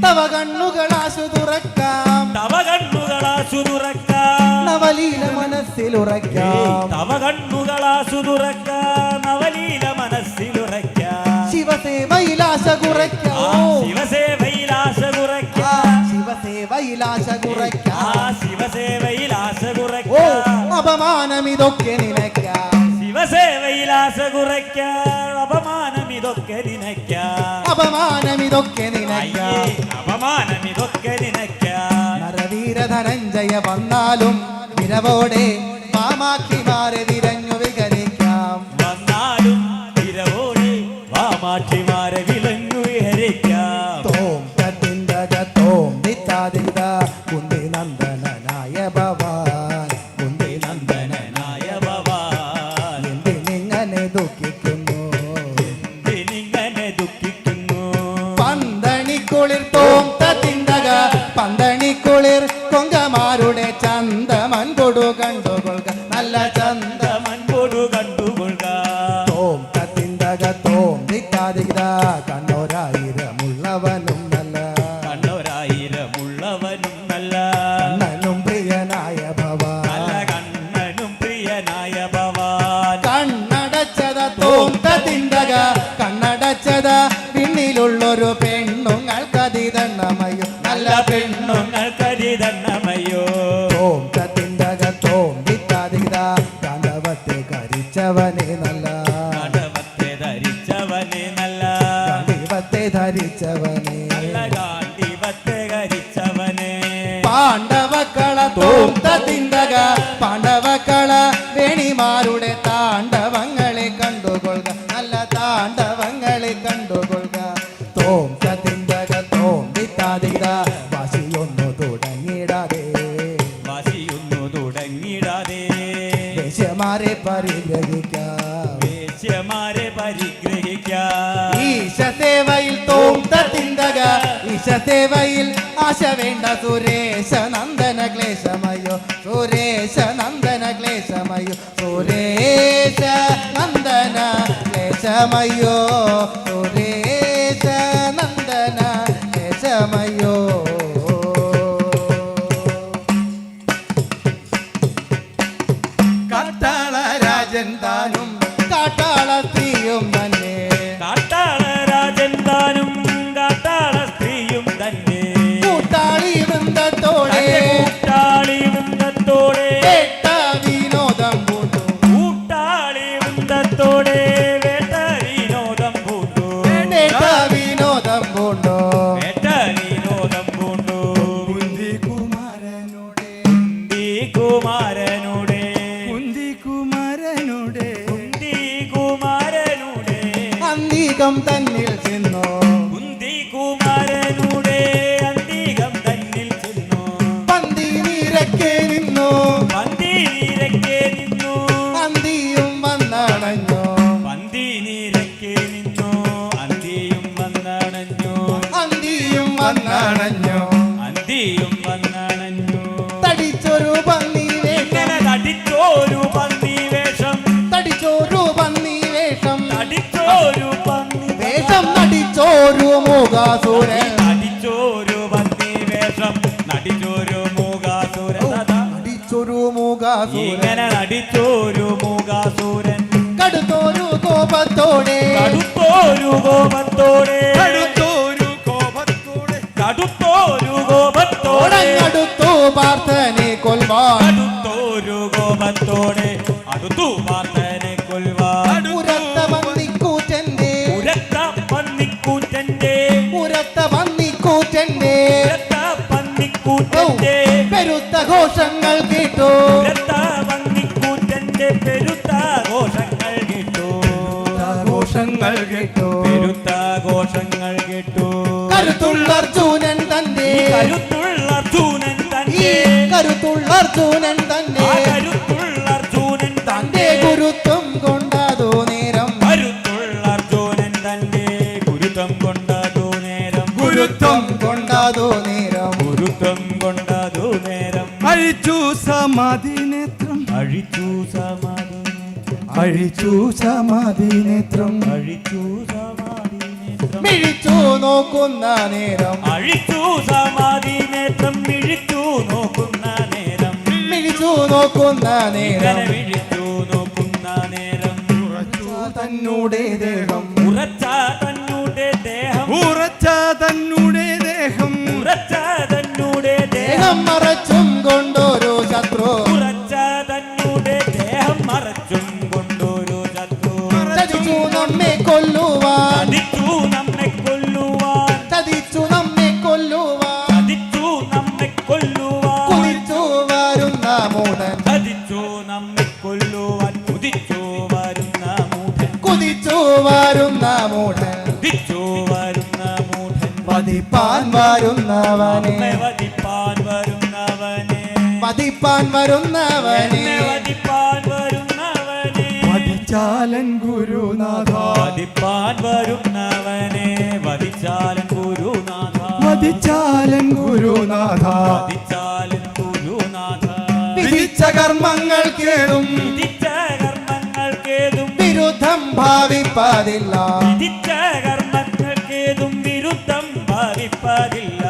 തവ കണ്ണുകളാശു തുറക്കാം തവ കണ്ണുകളാശു തുറക്കാം നവലീല മനസ്സിലുറയ്ക്കാം തവ കണ്ണുകളാശു തുറക്കാം നവലീല മനസ്സിലുറയ്ക്കാം ശിവസേവയിലാശ കുറയ്ക്കാം ശിവസേവയിലാശ കുറയ്ക്കാം ശിവസേവയിലാശ കുറയ്ക്കാം ശിവസേവയിലാശ ഓ കുറയ്ക്കാം അപമാനം ഇതൊക്കെ നിനയ്ക്കാം ശിവസേവയിലാശ കുറയ്ക്കാം അപമാനം ഇതൊക്കെ നിനയ്ക്കാം അപമാനം ഇതൊക്കെ നിനയ്ക്കാം അപമാനം ഇതൊക്കെ നിനയ്ക്കാം നരവീര ധനഞ്ജയ വന്നാലും നിരവോടെ മാമാക്കിമാരെ വിരഞ്ഞു വികരിക്കാം വന്നാലും ഇരവോടെ വാമാക്ഷിമാരെ വിലങ്ങു വിഹരിക്കാം തോം തത്തിന്തക തോം ദിത്താദിന്ത കുന്തി നന്ദനായ ഭവാൻ കുന്തി നന്ദനായ ഭവാൻ എന്തിനിങ്ങനെ ദുഃഖിക്കുന്നു എന്തിനിങ്ങനെ ദുഃഖിക്കുന്നു പന്തണിക്കുളിർ തോം തത്തിന്തക പന്തണിക്കുളിർ കൊങ്കമാരുടെ ചന്തമൻ കൊടു കണ്ടുകൊള്ളുക നല്ല ചന്ത മൺപൊടു കണ്ടുകൊള്ളുക തോം തത്തിന്തക തോം ദിത്താദിത കണ്ണോരായിരമുള്ളവനും നല്ല കണ്ണൊരായിരമുള്ളവനും നല്ല കണ്ണനും പ്രിയനായ ഭവാൻ നല്ല കണ്ണനും പ്രിയനായ ഭവാൻ കണ്ണടച്ചത തോം തത്തിന്തക കണ്ണടച്ചത പിന്നിലുള്ളൊരു പെണ്ണുങ്ങൾക്കതിതണ്ണമയോ നല്ല പെണ്ണുങ്ങൾ പെണ്ണുങ്ങൾക്കരിതണ്ണമയോ തോം തത്തിന്തക തോം ദിത്താദിത കാന്തവത്തെ കരിച്ചവനെ നല്ല കടവത്തെ ധരിച്ചവനെ നല്ല ദൈവത്തെ ധരിച്ചവനെ നല്ല ഗാന്ധിവത്തെ ധരിച്ചവനെ പാണ്ഡവക്കള തോം തത്തിന്തക പാണ്ഡവക്കള വേണിമാരുടെ താണ്ഡവങ്ങളെ കണ്ടുകൊള്ളുക നല്ല താണ്ഡവങ്ങളെ കണ്ടുകൊള്ളുക തോം തത്തിന്തക തോം ദിത്താദിത വാശിയൊന്നു തുടങ്ങിടാതെ വാശിയൊന്നു തുടങ്ങിടാതെ ദേശമാരെ പരിഗ്രഹിക്കാം വേശ്യമാരെ പരിഗ്രഹിക്കാം ഈശസേവയിൽ തോം തത്തിന്തക ഈശസേവയിൽ ആശ വേണ്ട സുരേശ നന്ദന ക്ലേശമയോ സുരേശ നന്ദന ക്ലേശമയോ സുരേശ നന്ദന ക്ലേശമയോ സുരേശ നന്ദന ക്ലേശമയോ കാട്ടാള രാജൻ താനും കാട്ടാള സ്ത്രീയും തന്നെ കാട്ടാള രാജൻ താനും കാട്ടാള സ്ത്രീയും തന്നെ കൂട്ടാളി വൃന്ദത്തോടെ കൂട്ടാളി വൃന്ദത്തോടെ കേട്ട വിനോദം പൂണ്ടു കൂട്ടാളി വൃന്ദത്തോടെ വേട്ട വിനോദം പൂണ്ടു കേട്ട വിനോദം പൂണ്ടോ വേട്ട വിനോദം പൂണ്ടു കുന്തി കുമാരനുടെ കുന്തി കുമാരനുടെ കുന്തി കുമാരനുടെ കുന്തി കുമാരനുടെ അന്തികം തന്നിൽ ചെന്നു കുന്തി കുമാരനുടെ അന്തികം തന്നിൽ ചെന്നു പന്തി നീരക്കെ നിന്നു പന്തി നീരക്കെ നിന്നു അന്തിയും വന്നണഞ്ഞു പന്തി നീരക്കെ നിന്നു അന്തിയും വന്നണഞ്ഞു അന്തിയും വന്നണഞ്ഞു അന്തിയും വന്നണഞ്ഞു തടിച്ചൊരു പന്നി വേഷം ഇങ്ങനെ തടിച്ചോരു പന്നി വേഷം തടിച്ചോരു പന്നി വേഷം തടിച്ചോരു പന്നി വേഷം നടിച്ചോരു മൂകാസുരൻ നടിച്ചോരു പന്നി വേഷം നടിച്ചോരു മൂകാസുരൻ നടിച്ചൊരു മൂകാസുരൻ ഇങ്ങനെ നടിച്ചോരു മൂകാസുരൻ കടുത്തോരു കോപത്തോടെ കടുത്തോരു കോപത്തോടെ കടുത്തോരു കോപത്തോടെ കടുത്തോരു കോപത്തോടെ അടുത്തു പാർത്ഥനെ കൊൽവാൻ അടുത്തോരു കോപത്തോടെ അടുത്തു പാർത്തനെ കൊൽവാൻ ഉരത്ത പന്നിക്കൂറ്റന്റെ ഉരത്ത പന്നിക്കൂറ്റന്റെ ഉരത്ത പന്നിക്കൂറ്റന്റെ ഉരത്ത പന്നിക്കൂറ്റന്റെ പെരുത്ത ഘോഷങ്ങൾ കേട്ടു ഉരത്ത പന്നിക്കൂറ്റന്റെ പെരുത്ത ഘോഷങ്ങൾ കേട്ടു ഘോഷങ്ങൾ കേട്ടു പെരുത്ത ഘോഷങ്ങൾ കേട്ടു കരുത്തുള്ള അർജുനൻ തന്റെ കരുത്തുള്ള അർജുനൻ ഈ തന്റെ കരുത്തുള്ള അർജുനൻ തന്റെ ആ കരുത്തുള്ള അർജുനൻ തന്റെ തന്റെ ഗുരുത്വം കൊണ്ടതു സമാധിനേത്രം അഴിച്ചു സമാധി നേത്രം അഴിച്ചു സമാധിനേത്രം അഴിച്ചു സമാധി നേത്രം മിഴിച്ചു നോക്കുന്ന നേരം അഴിച്ചു സമാധി നേത്രം മിഴിച്ചു നോക്കുന്ന നേരം മിഴിച്ചു നോക്കുന്ന നേരം ഇങ്ങനെ മിഴിച്ചു നോക്കുന്ന നേരം തന്നൂടെ ദേഹം ഉറച്ച തന്നൂടെ ദേഹം ഉറച്ച തന്നൂടെ ദേഹം ഉറച്ച തന്നൂടെ ദേഹം ദേഹം മറച്ചും കൊണ്ടൊരു ശത്രു ഉറച്ച തന്നൂടെ ദേഹം മറച്ചും കൊണ്ടൊരു ശത്രു ചതിച്ചു നമ്മെ കൊല്ലുവാൻ ചതിച്ചു നമ്മെ കൊല്ലുവാൻ ചതിച്ചു നമ്മെ കൊല്ലുവാൻ ചതിച്ചു നമ്മെ കൊല്ലുവാൻ കുതിച്ചു വരുന്ന മൂടൻ ചതിച്ചു നമ്മെ കൊല്ലുവാൻ കുതിച്ചു വരുന്ന മൂഢൻ കുതിച്ചു വരുന്ന മൂടൻ കുതിച്ചു വരുന്ന മൂഢൻ വധിപ്പാൻ വരുന്നവനെ നമ്മെ വധിപ്പാൻ വരുന്നവനെ വധിപ്പാൻ വരുന്നവനെ എന്നെ വധിപ്പാൻ വരുന്നവനെ വധിച്ചാലൻ ഗുരുനാഥ വധിപ്പാൻ വരുന്നവനെ വധിച്ചാലൻ ഗുരുനാഥ വധിച്ചാലൻ ഗുരുനാഥ വധിച്ചാലൻ ഗുരുനാഥ വിധിച്ച കർമ്മങ്ങൾക്കേതും വിധിച്ച കർമ്മങ്ങൾക്കേതും വിരുദ്ധം ഭാവിപ്പതില്ല വിധിച്ച കർമ്മങ്ങൾക്കേതും വിരുദ്ധം ഭാവിപ്പതില്ല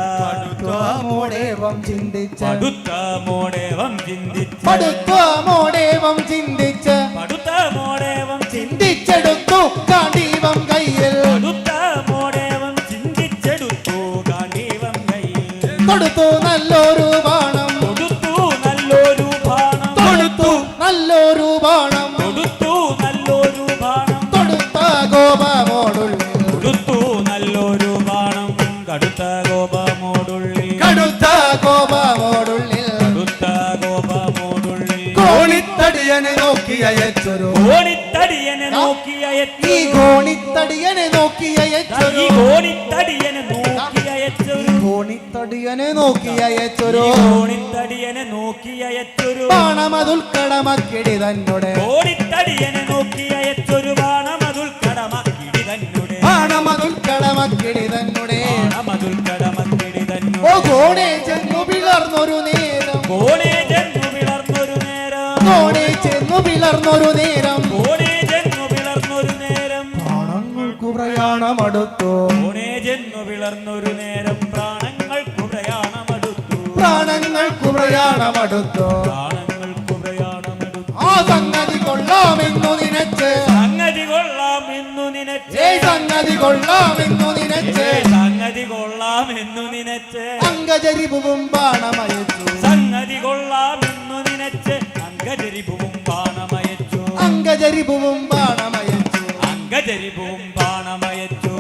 മോടേവം ചിന്തിച്ച പടുത്ത മോടേവം ചിന്തിച്ച് പടുത്ത മോടേവം ചിന്തിച്ച് പടുത്ത മോടേവം ചിന്തിച്ചെടുത്തു കാണ്ടീവം കയ്യിൽ പടുത്ത മോടേവം ചിന്തിച്ചെടുത്തു ഗാന്ധീവം കയ്യിൽ കൊടുത്തു നല്ലൊരു ബാണം കൊടുത്തു നല്ലൊരു ബാണം കൊടുത്തു നല്ലൊരു ബാണം കൊടുത്തു നല്ലൊരു ബാണം കൊടുത്ത കോപമോടുള്ളിൽ കൊടുത്തു നല്ലൊരു ബാണം കടുത്ത കോപമോടുള്ളിൽ കടുത്ത കോപമോടുള്ളിൽ കടുത്ത കോപമോടുള്ളിൽ കോണിത്തടിയനെ നോക്കി അയച്ചൊരു ഓണിത്തടിയനെ നോക്കിയ ഈ കോണിത്തടിയനെ നോക്കി അയച്ചൊരു ഈ ഓണിത്തടിയനെ നോക്കി അയച്ചൊരു കോണിത്തടിയനെ നോക്കി അയച്ചൊരു ഓണിത്തടിയനെ നോക്കി അയച്ചൊരു ബാണമതുൽക്കടമക്കിടി തന്നോടെ ഓണിത്തടിയനെ നോക്കി അയച്ചൊരു ബാണമതുൽ കടമക്കിടി തന്നുടെ ബാണമതുൽക്കടമക്കിടി തന്നോടെ ബാണമതുൽ കടമക്കിടി ഓ തന്നു കോണെ ചെന്നു പിളർന്നൊരു നേരം കോണേ ജന്നു പിളർന്നൊരു നേരം കോണെ ചെന്നു പിളർന്നൊരു നേരം കോണേ ജന്നു പിളർന്നൊരു നേരം പ്രാണങ്ങൾക്കു പ്രയാണമടുത്തു കോണേ ജന്നു പിളർന്നൊരു നേരം പ്രാണങ്ങൾക്കു പ്രയാണമടുത്തു പ്രാണങ്ങൾക്കു പ്രയാണമടുത്തു പ്രാണങ്ങൾക്കു പ്രയാണമടുത്തു ആ സംഗതി കൊള്ളാമെന്നു നിനച്ച് സംഗതി കൊള്ളാമെന്നു നിനച്ച് സംഗതി കൊള്ളാമെന്നു നിനച്ച് സംഗതി കൊള്ളാമെന്നു നിനച്ച് അംഗജരിപുവും ബാണമയച്ചു സംഗതി കൊള്ളാമെന്നു നിനച്ച് അങ്കജരിപുവും ബാണമയച്ചു അംഗജരിപുവും ബാണമയച്ചു അങ്കജരിപുവും ബാണമയച്ചു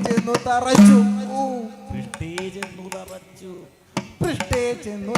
ചെന്നു തറച്ചു പൃഷ്ഠേജെന്നു തറച്ചു പൃഷ്ഠേ ചെന്നു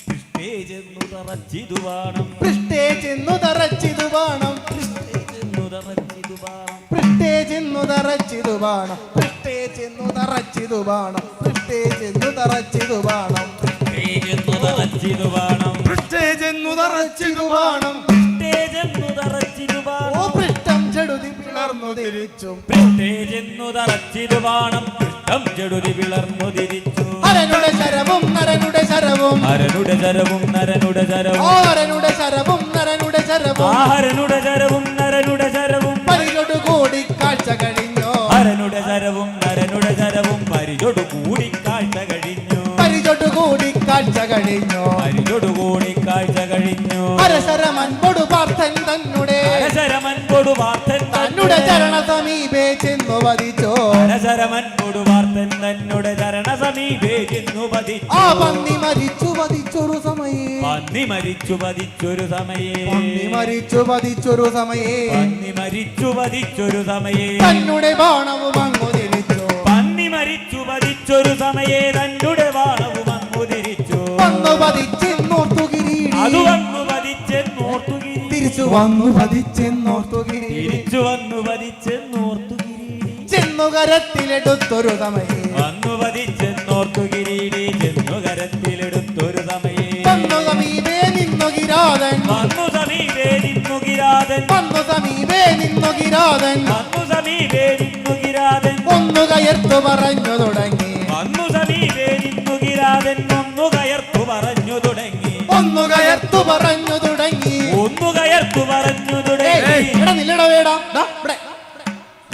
പൃഷ്ഠേജെന്നു തറച്ചിതു ബാണം പൃഷ്ഠേ ചെന്നു തറച്ചിതു ബാണം പൃഷ്ഠേജെന്നു തറച്ചിതു ബാണം പൃഷ്ഠേ ചെന്നു തറച്ചിതു ബാണം പൃഷ്ഠേ ചെന്നു തറച്ചിതു ബാണം പൃഷ്ഠേ ചെന്നു തറച്ചിതു ബാണം പൃഷ്ഠേജെന്നു തറച്ചിതു ബാണം പൃഷ്ഠേജെന്നു തറച്ചിതു ബാണം പൃഷ്ഠേജെന്നു തറച്ചിതു ഓ ബാണം പൃഷ്ഠം ചെടുതി പിളർന്നു തിരിച്ചും പൃഷ്ഠേജെന്നു തറച്ചിതു ബാണം പൃഷ്ഠം ചെടുതി പിളർന്നു തിരിച്ചു അരനുടെ ശരവും നരനുടെ ശരവും അരനുടെ ചരവും നരനുടെ ചരവും ആരനുടെ ശരവും നരനുടെ ശരവും ആഹരനുടെ ചരവും നരനുടെ ചരവും പരിചൊടു കൂടി കാഴ്ച കഴിഞ്ഞോ ഹരനുടെ ചരവും നരനുടെ ചരവും പരിചൊടു കൂടി കാഴ്ച കഴിഞ്ഞു പരിചൊടു കൂടി കാഴ്ച കഴിഞ്ഞോ പരിചൊടു കൂടി കാഴ്ച കഴിഞ്ഞു അരശരമൻപൊടു പാർത്ഥൻ തന്നുടെ അരശരമൻ കൊടുവാർത്തൻ തന്നുടെ ചരണ സമീപേ ചെന്നു വധിച്ചോ അരശരമൻ കൊടുവാർത്തൻ തന്നുടെ ചരണ സമീപേ ചെന്നു പതിച്ചു ആ പന്നി മരിച്ചു വധിച്ചൊരു സമയേ പന്നി മരിച്ചു പതിച്ചൊരു സമയേ പന്നി മരിച്ചു വധിച്ചൊരു സമയേ പന്നി മരിച്ചു പതിച്ചൊരു സമയേ തന്നുടെ ബാണവും അങ്ങു തിരിച്ചു പന്നി മരിച്ചു പതിച്ചൊരു സമയേ തന്നുടെ വാണവും അങ്ങു തിരിച്ചു വന്നു പതിച്ചെന്നോർത്തു കിരീടി അത് വന്നു പതിച്ചെന്നോർത്തു കിരീടി തിരിച്ചു വന്നു പതിച്ചെന്നോർത്തു കിരീടി തിരിച്ചു വന്നു പതിച്ചെന്നോർത്തു കിരീടി ചെന്നു കരത്തിലെടുത്തൊരു സമയേ വന്നു പതിച്ചെന്നോർത്തു കിരീടി ചെന്നു കരത്തിലെടുത്തൊരു സമയേ വന്നു സമീപേ നിന്നു കിരാതൻ വന്നു സമീപേ നിന്നു കിരാതൻ വന്നു സമീപേ നിന്നു കിരാതൻ വന്നു സമീപേ നിന്നു കിരാതൻ ഒന്നു കയർത്തു പറഞ്ഞു തുടങ്ങി വന്നു സമീപേ നിന്നു കിരാതൻ ഒന്നു കയർത്തു പറഞ്ഞു തുടങ്ങി ഒന്നു കയർത്തു പറഞ്ഞു തുടങ്ങി ഒന്നു കയർത്തു പറഞ്ഞു ഏയ്, തുടങ്ങി. എടാ നില്ലട വേടാ ദാ ഇവിടെ.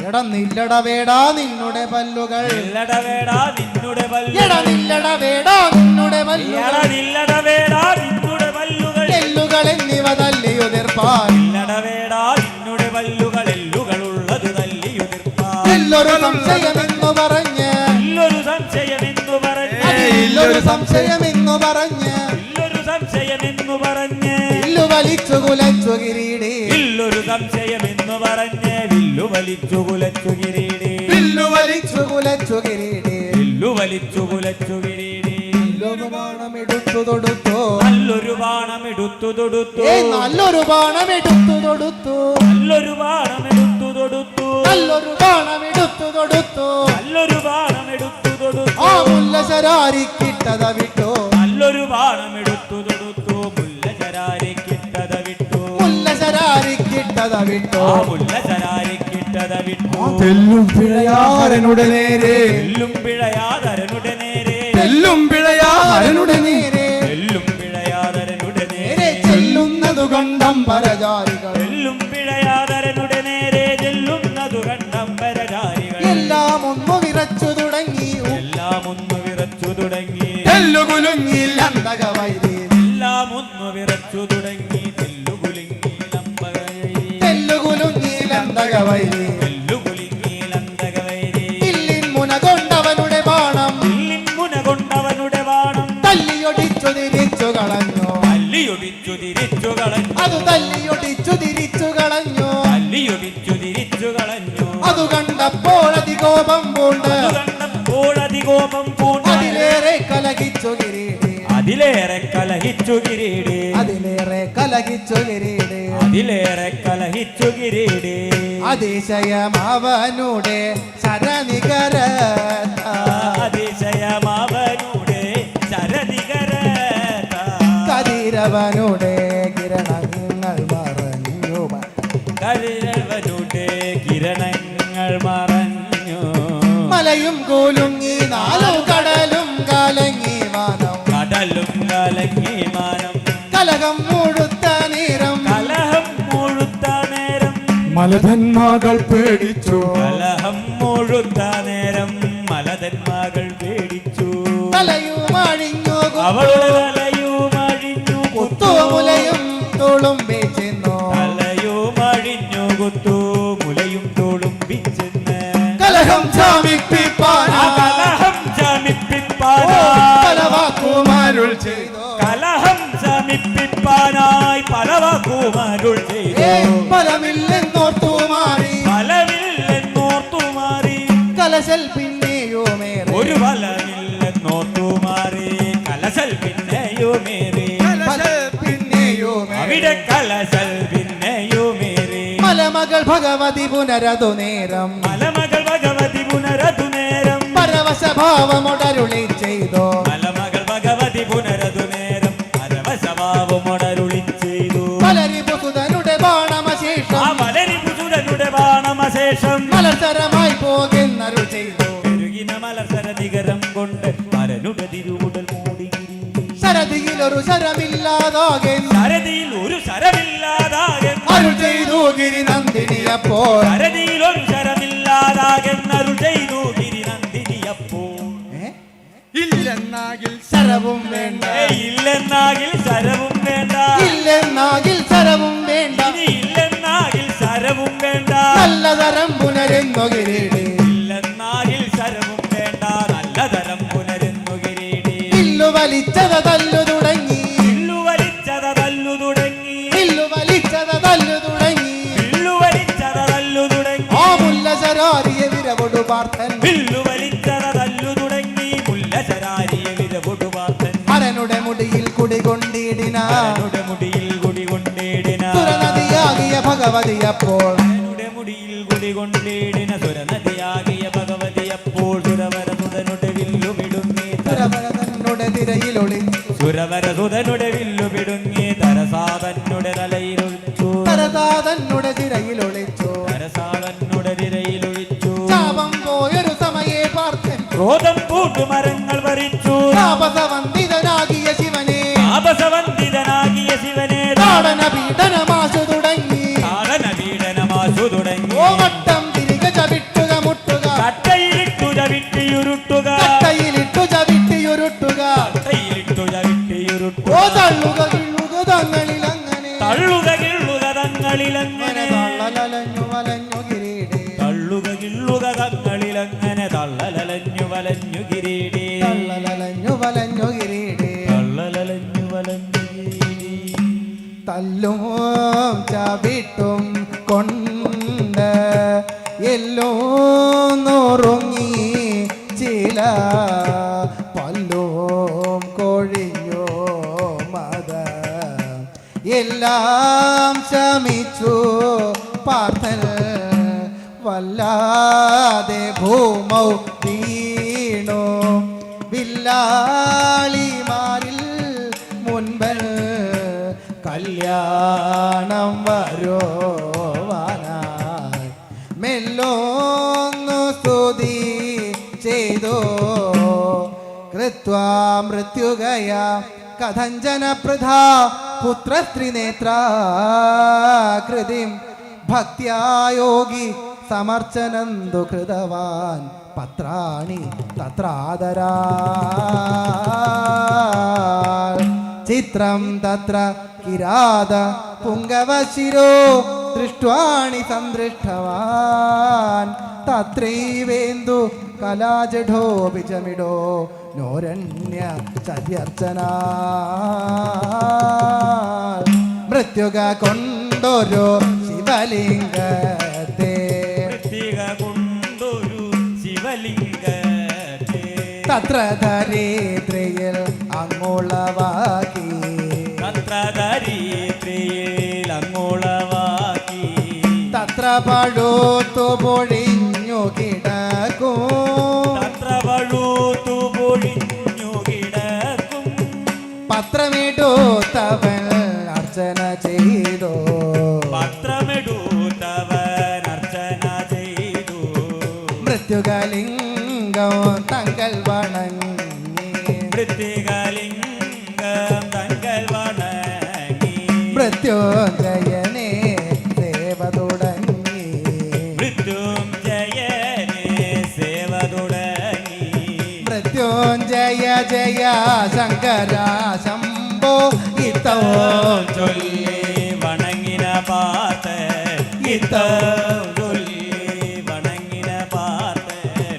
എടാ നില്ലട വേടാ നിന്നുടെ പല്ലുകൾ നില്ലടവേടാ നിന്നുടെ പല്ലു. എടാ നില്ലട വേടാ നിന്നുടെ പല്ലുകൾ നില്ലടവേടാ നിന്നുടെ പല്ലുകൾ. എല്ലുകൾ എന്നിവ തല്ലിയുതിർപ്പാൻ നില്ലടവേടാ നിന്നുടെ പല്ലുകൾ. എല്ലുകളുള്ളത് തല്ലിയുതിർപ്പാൻ. എല്ലൊരു സംശയമെന്നു പറഞ്ഞ് ഇല്ലൊരു സംശയമെന്നു പറഞ്ഞ്. ഇല്ലൊരു സംശയമെന്നു പറഞ്ഞ് ഇല്ലൊരു സംശയമെന്നു പറഞ്ഞ്. ഇല്ലു വലിച്ചു കുലച്ചു കിരീടി ഇല്ലൊരു സംശയമെന്നു പറഞ്ഞ്. വില്ലു വലിച്ചു കുലച്ചു കിരീടി. ഇല്ലു വലിച്ചു കുലച്ചു കിരീടി വില്ലു വലിച്ചു കുലച്ചു കിരീടി. നല്ലൊരു ബാണം എടുത്തു തൊടുത്തു നല്ലൊരു ബാണം എടുത്തു തൊടുത്തു. നല്ലൊരു ബാണം എടുത്തു തൊടുത്തു നല്ലൊരു ബാണം എടുത്തു തൊടുത്തു. നല്ലൊരു ബാണം എടുത്തു തൊടുത്തു നല്ലൊരു ബാണം എടുത്തു തൊടുത്തു. ആ മുല്ല ശരാരിക്കിട്ടത വിട്ടു നല്ലൊരു ബാണം എടുത്തു തൊടുത്തു. മുല്ലചരാരിക്കിട്ടത വിട്ടു. മുല്ല ശരാരിക്കിട്ടത വിട്ടു ആ മുല്ലചരാരിക്കിട്ടത വിട്ടു. തെല്ലും പിഴയാരനുടെ നേരെ തെല്ലും പിഴയാതരനുടെ നേരെ. തെല്ലും പിഴയാരനുടെ നേരെ തെല്ലും പിഴയാതരനുടെ നേരെ നേരെ. ചെല്ലുന്നതു കണ്ടം പരജാരികൾ തെല്ലും പിഴയാതരനുടെ നേരെ. ചെല്ലുന്നതു കണ്ടംബരചാരികൾ. എല്ലാം ഒന്നു വിറച്ചു തുടങ്ങി എല്ലാം ഒന്ന് വിറച്ചു തുടങ്ങി. തെല്ലുകുലുങ്ങില്ല അന്തകവൈരി എല്ലാം ഒന്ന് വിറച്ചു തുടങ്ങി. തെല്ലുകുലുങ്ങി ലംബകവൈരി. തെല്ലുകുലുങ്ങിയിലന്തകവൈരി തെല്ലുകുലുങ്ങി ലംബകവൈരി. ഇല്ലിൻ മുന കൊണ്ടവനുടെ ബാണം ഇല്ലിൻ മുന കൊണ്ടവനുടെ ബാണം. തല്ലിയൊടിച്ചു തിരിച്ചു കളഞ്ഞു തല്ലിയൊടിച്ചു തിരിച്ചു കളഞ്ഞു. അത് തല്ലിയൊടിച്ചു തിരിച്ചു കളഞ്ഞു തല്ലിയൊടിച്ചു തിരിച്ചു കളഞ്ഞു. അത് കണ്ടപ്പോൾ അതികോപം പൂണ്ട് അത് കണ്ടപ്പോൾ അതികോപം പൂണ്ട്. അതിലേറെ കലഹിച്ചു കിരീടി അതിലേറെ കലഹിച്ചു കിരീടി. അതിലേറെ കലഹിച്ചു കിരീടി അതിലേറെ കലഹിച്ചു കിരീടി. അതിശയമവനുടെ ശരനികര അതിശയമാവനുടെ ശരനികര. കതിരവനുടെ കിരണങ്ങൾ മറഞ്ഞു കതിരവനുടെ കിരണങ്ങൾ മറഞ്ഞു. മലയും കൂലുങ്ങി നാലു കടലും കലങ്ങി വാനം കടലും കലങ്ങി മാനം. കലകം മുഴുത്ത നേരം കലഹം മുഴുത്ത നേരം. മലധന്മാകൾ പേടിച്ചു കലഹം മുഴുത്ത നേരം. മലതന്മാകൾ പേടിച്ചു. തലയുമഴിഞ്ഞു അവളുടെ തലയുമഴിഞ്ഞു കുത്തു. മുലയും തുളുമ്പി ചെന്നു തലയുമഴിഞ്ഞു കുത്തു. മുലയും തുളുമ്പിച്ചെന്ന്. കലഹം ശമിപ്പിപ്പാൻ ആ കലഹം ശമിപ്പിപ്പാനായി. പലവാക്കുമാരുൾ ചെയ്തു കലഹം ശമിപ്പിപ്പാനായി പലവാക്കുമരുൾ ചെയ്തു. ഫലമില്ലെന്നോർത്തു മാറി ഫലമില്ലെന്നോർത്തു മാറി. കലശൽ പിന്നെയുമേറെ ഒരു ഫലമില്ലെന്നോർത്തു മാറി. കലശൽ പിന്നെയുമേറി. പിന്നെയുമേറെ അവിടെ കലശൽ പിന്നെയുമേറി. മലമകൾ ഭഗവതി പുനരതു നേരം മലമകൾ ഭഗവതി പുനരതു നേരം. പരവശഭാവമൊടരുളി ചെയ്തു മലമകൾ ഭഗവതി പുനരതു നേരം. പരവശഭാവമൊടരുളി ചെയ്തു. മലരിപുസുതനുടെ ബാണമശേഷം ആ മലരി പുതുരനുടെ ബാണമശേഷം. മലർത്തരമായി പോകുന്നരുൾ ചെയ്തു പെരുകിന മലർസര നികരം കൊണ്ട് മരനുടെ തിരുവുടൽ മൂടി. ശരതിയിലൊരു ശരമില്ലാതാകെ ശരതിയിൽ ഒരു ശരമില്ലാതാകൻ. അരുൾ ചെയ്തു ഗിരിനന്ദിനിയപ്പോൾ ശരതിയിൽ ഒരു ശരമില്ലാതാകൻ. അരുൾ ചെയ്തു ഗിരിനന്ദിനിയപ്പോൾ. ഇല്ലെന്നാകിൽ ശരവും വേണ്ട ഇല്ലെന്നാകിൽ ശരവും വേണ്ട. ഇല്ലെന്നാകിൽ ശരവും വേണ്ട ഇനി ഇല്ലെന്നാകിൽ ശരവും വേണ്ട. നല്ലതരം പുനരെന്നു കിരീടി ഇല്ലെന്നാകിൽ ശരവും വേണ്ട. നല്ലതരം പുനരുന്നു കിരീടി. ഇല്ലു വലിച്ചത തല്ലു തുടങ്ങി വില്ലു വലിച്ചത തല്ലു തുടങ്ങി. ഇല്ലു വലിച്ചത തല്ലു തുടങ്ങി വില്ലു വലിച്ചത തല്ലു തുടങ്ങി. ആ മുല്ല ശരാരിയ വിരവൊടു പാർത്ഥൻ വില്ലു വലിച്ചത തല്ലു തുടങ്ങി. മുല്ലശരാരിയെ വിരപൊടു പാർത്തൻ. അരനുടെ മുടിയിൽ കുടികൊണ്ടിടിന അവനുടെ മുടിയിൽ കുടികൊണ്ടേടിന. സുരനദിയാകിയ ഭഗവതിയപ്പോൾ അവനുടെ മുടിയിൽ കുടികൊണ്ടേടിന. സുരനദിയാകിയ ഭഗവതിയപ്പോൾ. സുരവരസുതനുടെ വില്ലുമിടുങ്ങി. സുരവരതനുടെ തിരയിലൊളിച്ചു സുരവരസുതനുടെ വില്ലുമിടുങ്ങി. തരസാതന്നുടെ തലയിലൊഴിച്ചു. തരതാതന്നുടെ തിരയിലൊളിച്ചു തരസാതന്നുടെ തിരയിലൊഴിച്ചു. ശാപം പോയൊരു സമയെ പാർത്ഥൻ ക്രോധം പൂട്ടുമരങ്ങൾ വരിച്ചു. താപസവന്ദിതനാകിയ ശിവനെ താപസവന്ദിതനായ പീഡനമാശു തുടങ്ങി താളനപീഡനമാശു തുടങ്ങി ഓ വട്ടം തിരികെ ചവിട്ടുക മുട്ടുക കട്ടയിലിട്ടു ചവിട്ടിയുരുട്ടുക കട്ടയിലിട്ടു ചവിട്ടിയുരുട്ടുക കട്ടയിലിട്ടു ചവിട്ടിയുരുട്ടുക ഓ തള്ളുക കിള്ളുക തങ്ങളിൽ അങ്ങനെ തള്ളുക കിള്ളുക തങ്ങളിലങ്ങനെ തള്ളലലഞ്ഞു വലഞ്ഞു കിരീടേ തള്ളുക കിള്ളുക തങ്ങളിലങ്ങനെ തള്ളലലഞ്ഞു വലഞ്ഞു കിരീടേ തള്ളലലഞ്ഞു വലഞ്ഞു കിരീടേ തള്ളലലഞ്ഞു വലഞ്ഞു കിരീടേ തല്ലും ചവിട്ടും കൊണ്ട് എല്ലോ നുറുങ്ങി ചില പല്ലും കൊഴിഞ്ഞോ മത എല്ലാം ശമിച്ചു പാർത്തൽ വല്ലാതെ ഭൂമൗ വീണു വില്ലാളിമാരിൽ മുൻപൽ കല്യാണം വരുവാനായി മെല്ലോന്നു സ്തുതി ചെയ്തു കൃത്വാ മൃത്യുഗയ കഥഞ്ജന പ്രധാ പുത്രസ്ത്രീനേത്രാകൃതിം ഭക്ത്യായോഗി സമർച്ചനന്ദു കൃതവാൻ പത്രാണി തത്രാദരാ ചിത്രം തത്ര കിരാത പുങ്കവശിരോ ദൃഷ്ട്വാണി സന്ദൃഷ്ടവാൻ തത്രൈവേന്ദു കലാജഠോ വിജമിഡോ നോരണ്യ ചര്യർച്ചന മൃത്യുക കൊണ്ടൊരു ശിവലിംഗത്തെ മൃത്തിക കൊണ്ടൊരു ശിവലിംഗത്തെ തത്ര ധരിത്രിയിൽ അങ്ങുളവാക്കി തത്ര ദരിദ്രയിൽ അങ്ങോളവാക്കി തത്ര പഴുത്തു പൊഴിഞ്ഞു കിടക്കും തത്ര പഴുത്തു പൊഴിഞ്ഞു കിടക്കും പത്രമിടുത്തവൻ അർച്ചന ചെയ്തു പത്രമെടുത്തവൻ അർച്ചന ചെയ്തു മൃത്യുകലിംഗം തങ്കൽ വണങ്ങി മൃത്തികലിംഗം തങ്കൽ വണങ്ങി മൃത്യുഞ്ജയനെ സേവ തുടങ്ങി മൃത്യുഞ്ജയനെ സേവ തുടങ്ങി മൃത്യുഞ്ജയ ജയ ശങ്കര ശംഭോ ഇത്തോ ചൊല്ലി വണങ്ങിന പാർത്ത് ചൊല്ലി വണങ്ങിന പാർത്ത്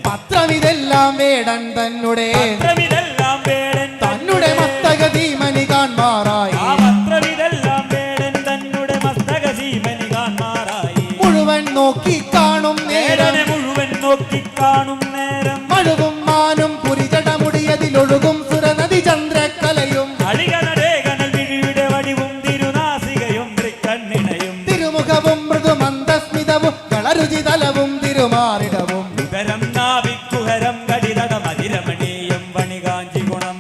പത്രമിതെല്ലാം വേടൻ തന്നെ പത്രമിതെല്ലാം വേടൻ തന്നെ മസ്തക ധീമനി കാൺമാറായി ആ പത്രമിതെല്ലാം വേടൻ തന്നെ മസ്തക ജീവനി കാൺമാറായി മുഴുവൻ നോക്കി കാണും നേരം നേരനെ മുഴുവൻ നോക്കിക്കാണും നേരം മഴുവും മാനും പുരിചടമുടിയതിലൊഴുകും സുരനദി ചന്ദ്രക്കലയും അടികനടേകനൽ വിഴിയുടെ വടിവും തിരുനാസികയും തൃക്കണ്ണിണയും തിരുമുഖവും മൃദുമന്ദസ്മിതവും കളരുചിതലവും തിരുമാറിടവും ഉദരം നാവിക്കുഹരം കടിതട മതിരമണീയം വണികാഞ്ചി ഗുണം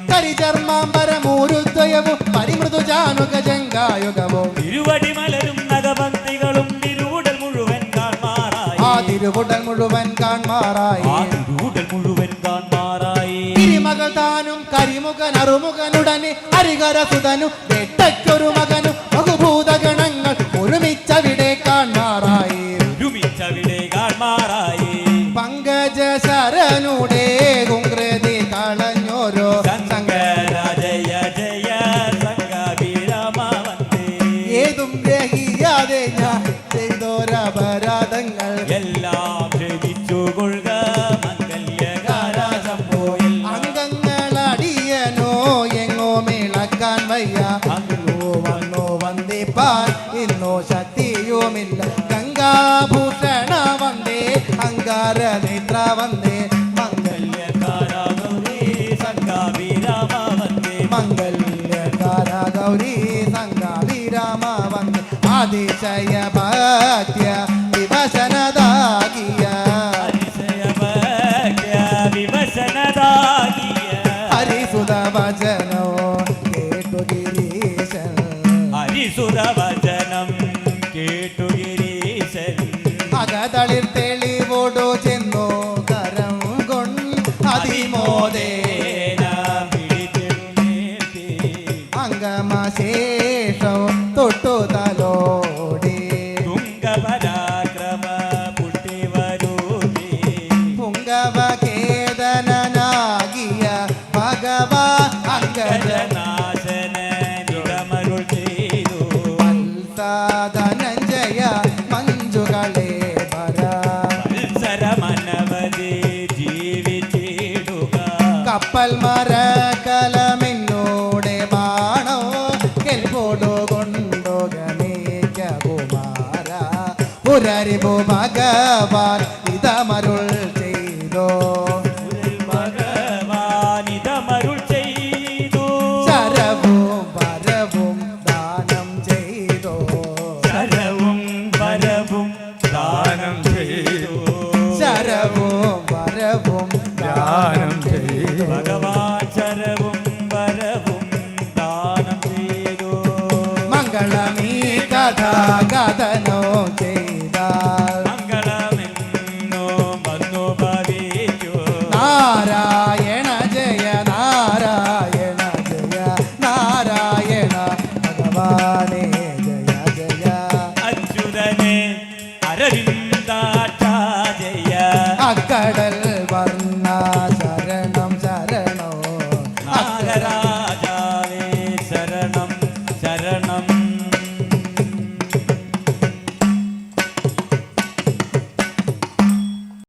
കരിചർമാംബരമൂരുദ്വയവും പരിമൃദുജാനുക ജംഗായുഗവും തിരുവടി മലരും നഗഭക്തികളും തിരുവുടൽ മുഴുവൻ കാൺമാറായി ആ തിരുവുടൽ മുഴുവൻ കാൺമാറായി ആ തിരുവുടൽ മുഴുവൻ കാൺമാറായി തിരുമകൾ താനും കരിമുഖൻ അറുമുഖനുടനെ ഹരികരസുതനു വെട്ടയ്ക്കൊരു മകനു ബഹുഭൂതഗണങ്ങൾ ഒരുമിച്ചവിടെ കാൺമാറായി ഒരുമിച്ചവിടെ കാൺമാറായി പങ്കജ ശരനുടെ കുങ്കൃതി കളഞ്ഞോരോ ശങ്കര ജയ ജയ സംഗവിരമ വന്ദേ ഏതും ഗ്രഹിയാതെ ഞാൻ ചെയ്തോരപരാധങ്ങൾ എല്ലാം ഗ്രഹിച്ചു കൊള്ളുക മംഗല്യകാരാശംഭോയിൽ അംഗങ്ങളടിയനോ എങ്ങോ മിളക്കാൻ വയ്യ അങ്ങോ വന്നോ വന്ദിപ്പാൻ ഇന്നോ ശക്തിയുമില്ല ഗംഗാഭൂഷണ വന്ദേ അങ്കാര നേത്ര വന്ദേ മംഗല്യകാരാഗൗരീ സംഗവിരമ വന്ദേ മംഗല്യകാര ഗൗരി സംഗവിരാമ വന്ദേ അതിശയ ഭക്ത്യ വിവശനദാകിയ അതിശയഭക്ത്യ വിവശനദാകിയ ഹരിസുത വചനോ കേട്ടു ഗിരീശൻ ഹരിസുരവചനം കേട്ടു ഗിരീശൻ അകതളിർ തെളിവോടു ചെന്നു കരം കൊണ്ട് അതിമോദേന പിടിച്ചിരുന്നേത്തി അംഗമശേഷം തൊട്ടു തലോ ധനഞ്ജയ മഞ്ജുകളെ വര മത്സരമനവധി ജീവിച്ചിടുക കപ്പൽ മരകലമെന്നോടെ ബാണോ കെൽപോടു കൊണ്ടുകണേക്ക കുമാര പുരരിപു ഭഗവാൻ ഇതമരുൾ ചെയ്തോ ഭഗവാനിതമരുൾ ചെയ്തു ശരവും വരവും ദാനം ചെയ്തോ ശരവും വരവും ദാനം ചെയ്തു ശരവും വരവും ദാനം ചെയ്തോ ഭഗവാൻ ശരവും വരവും ദാനം ചെയ്തു മംഗളമീ കഥാ കഥനോ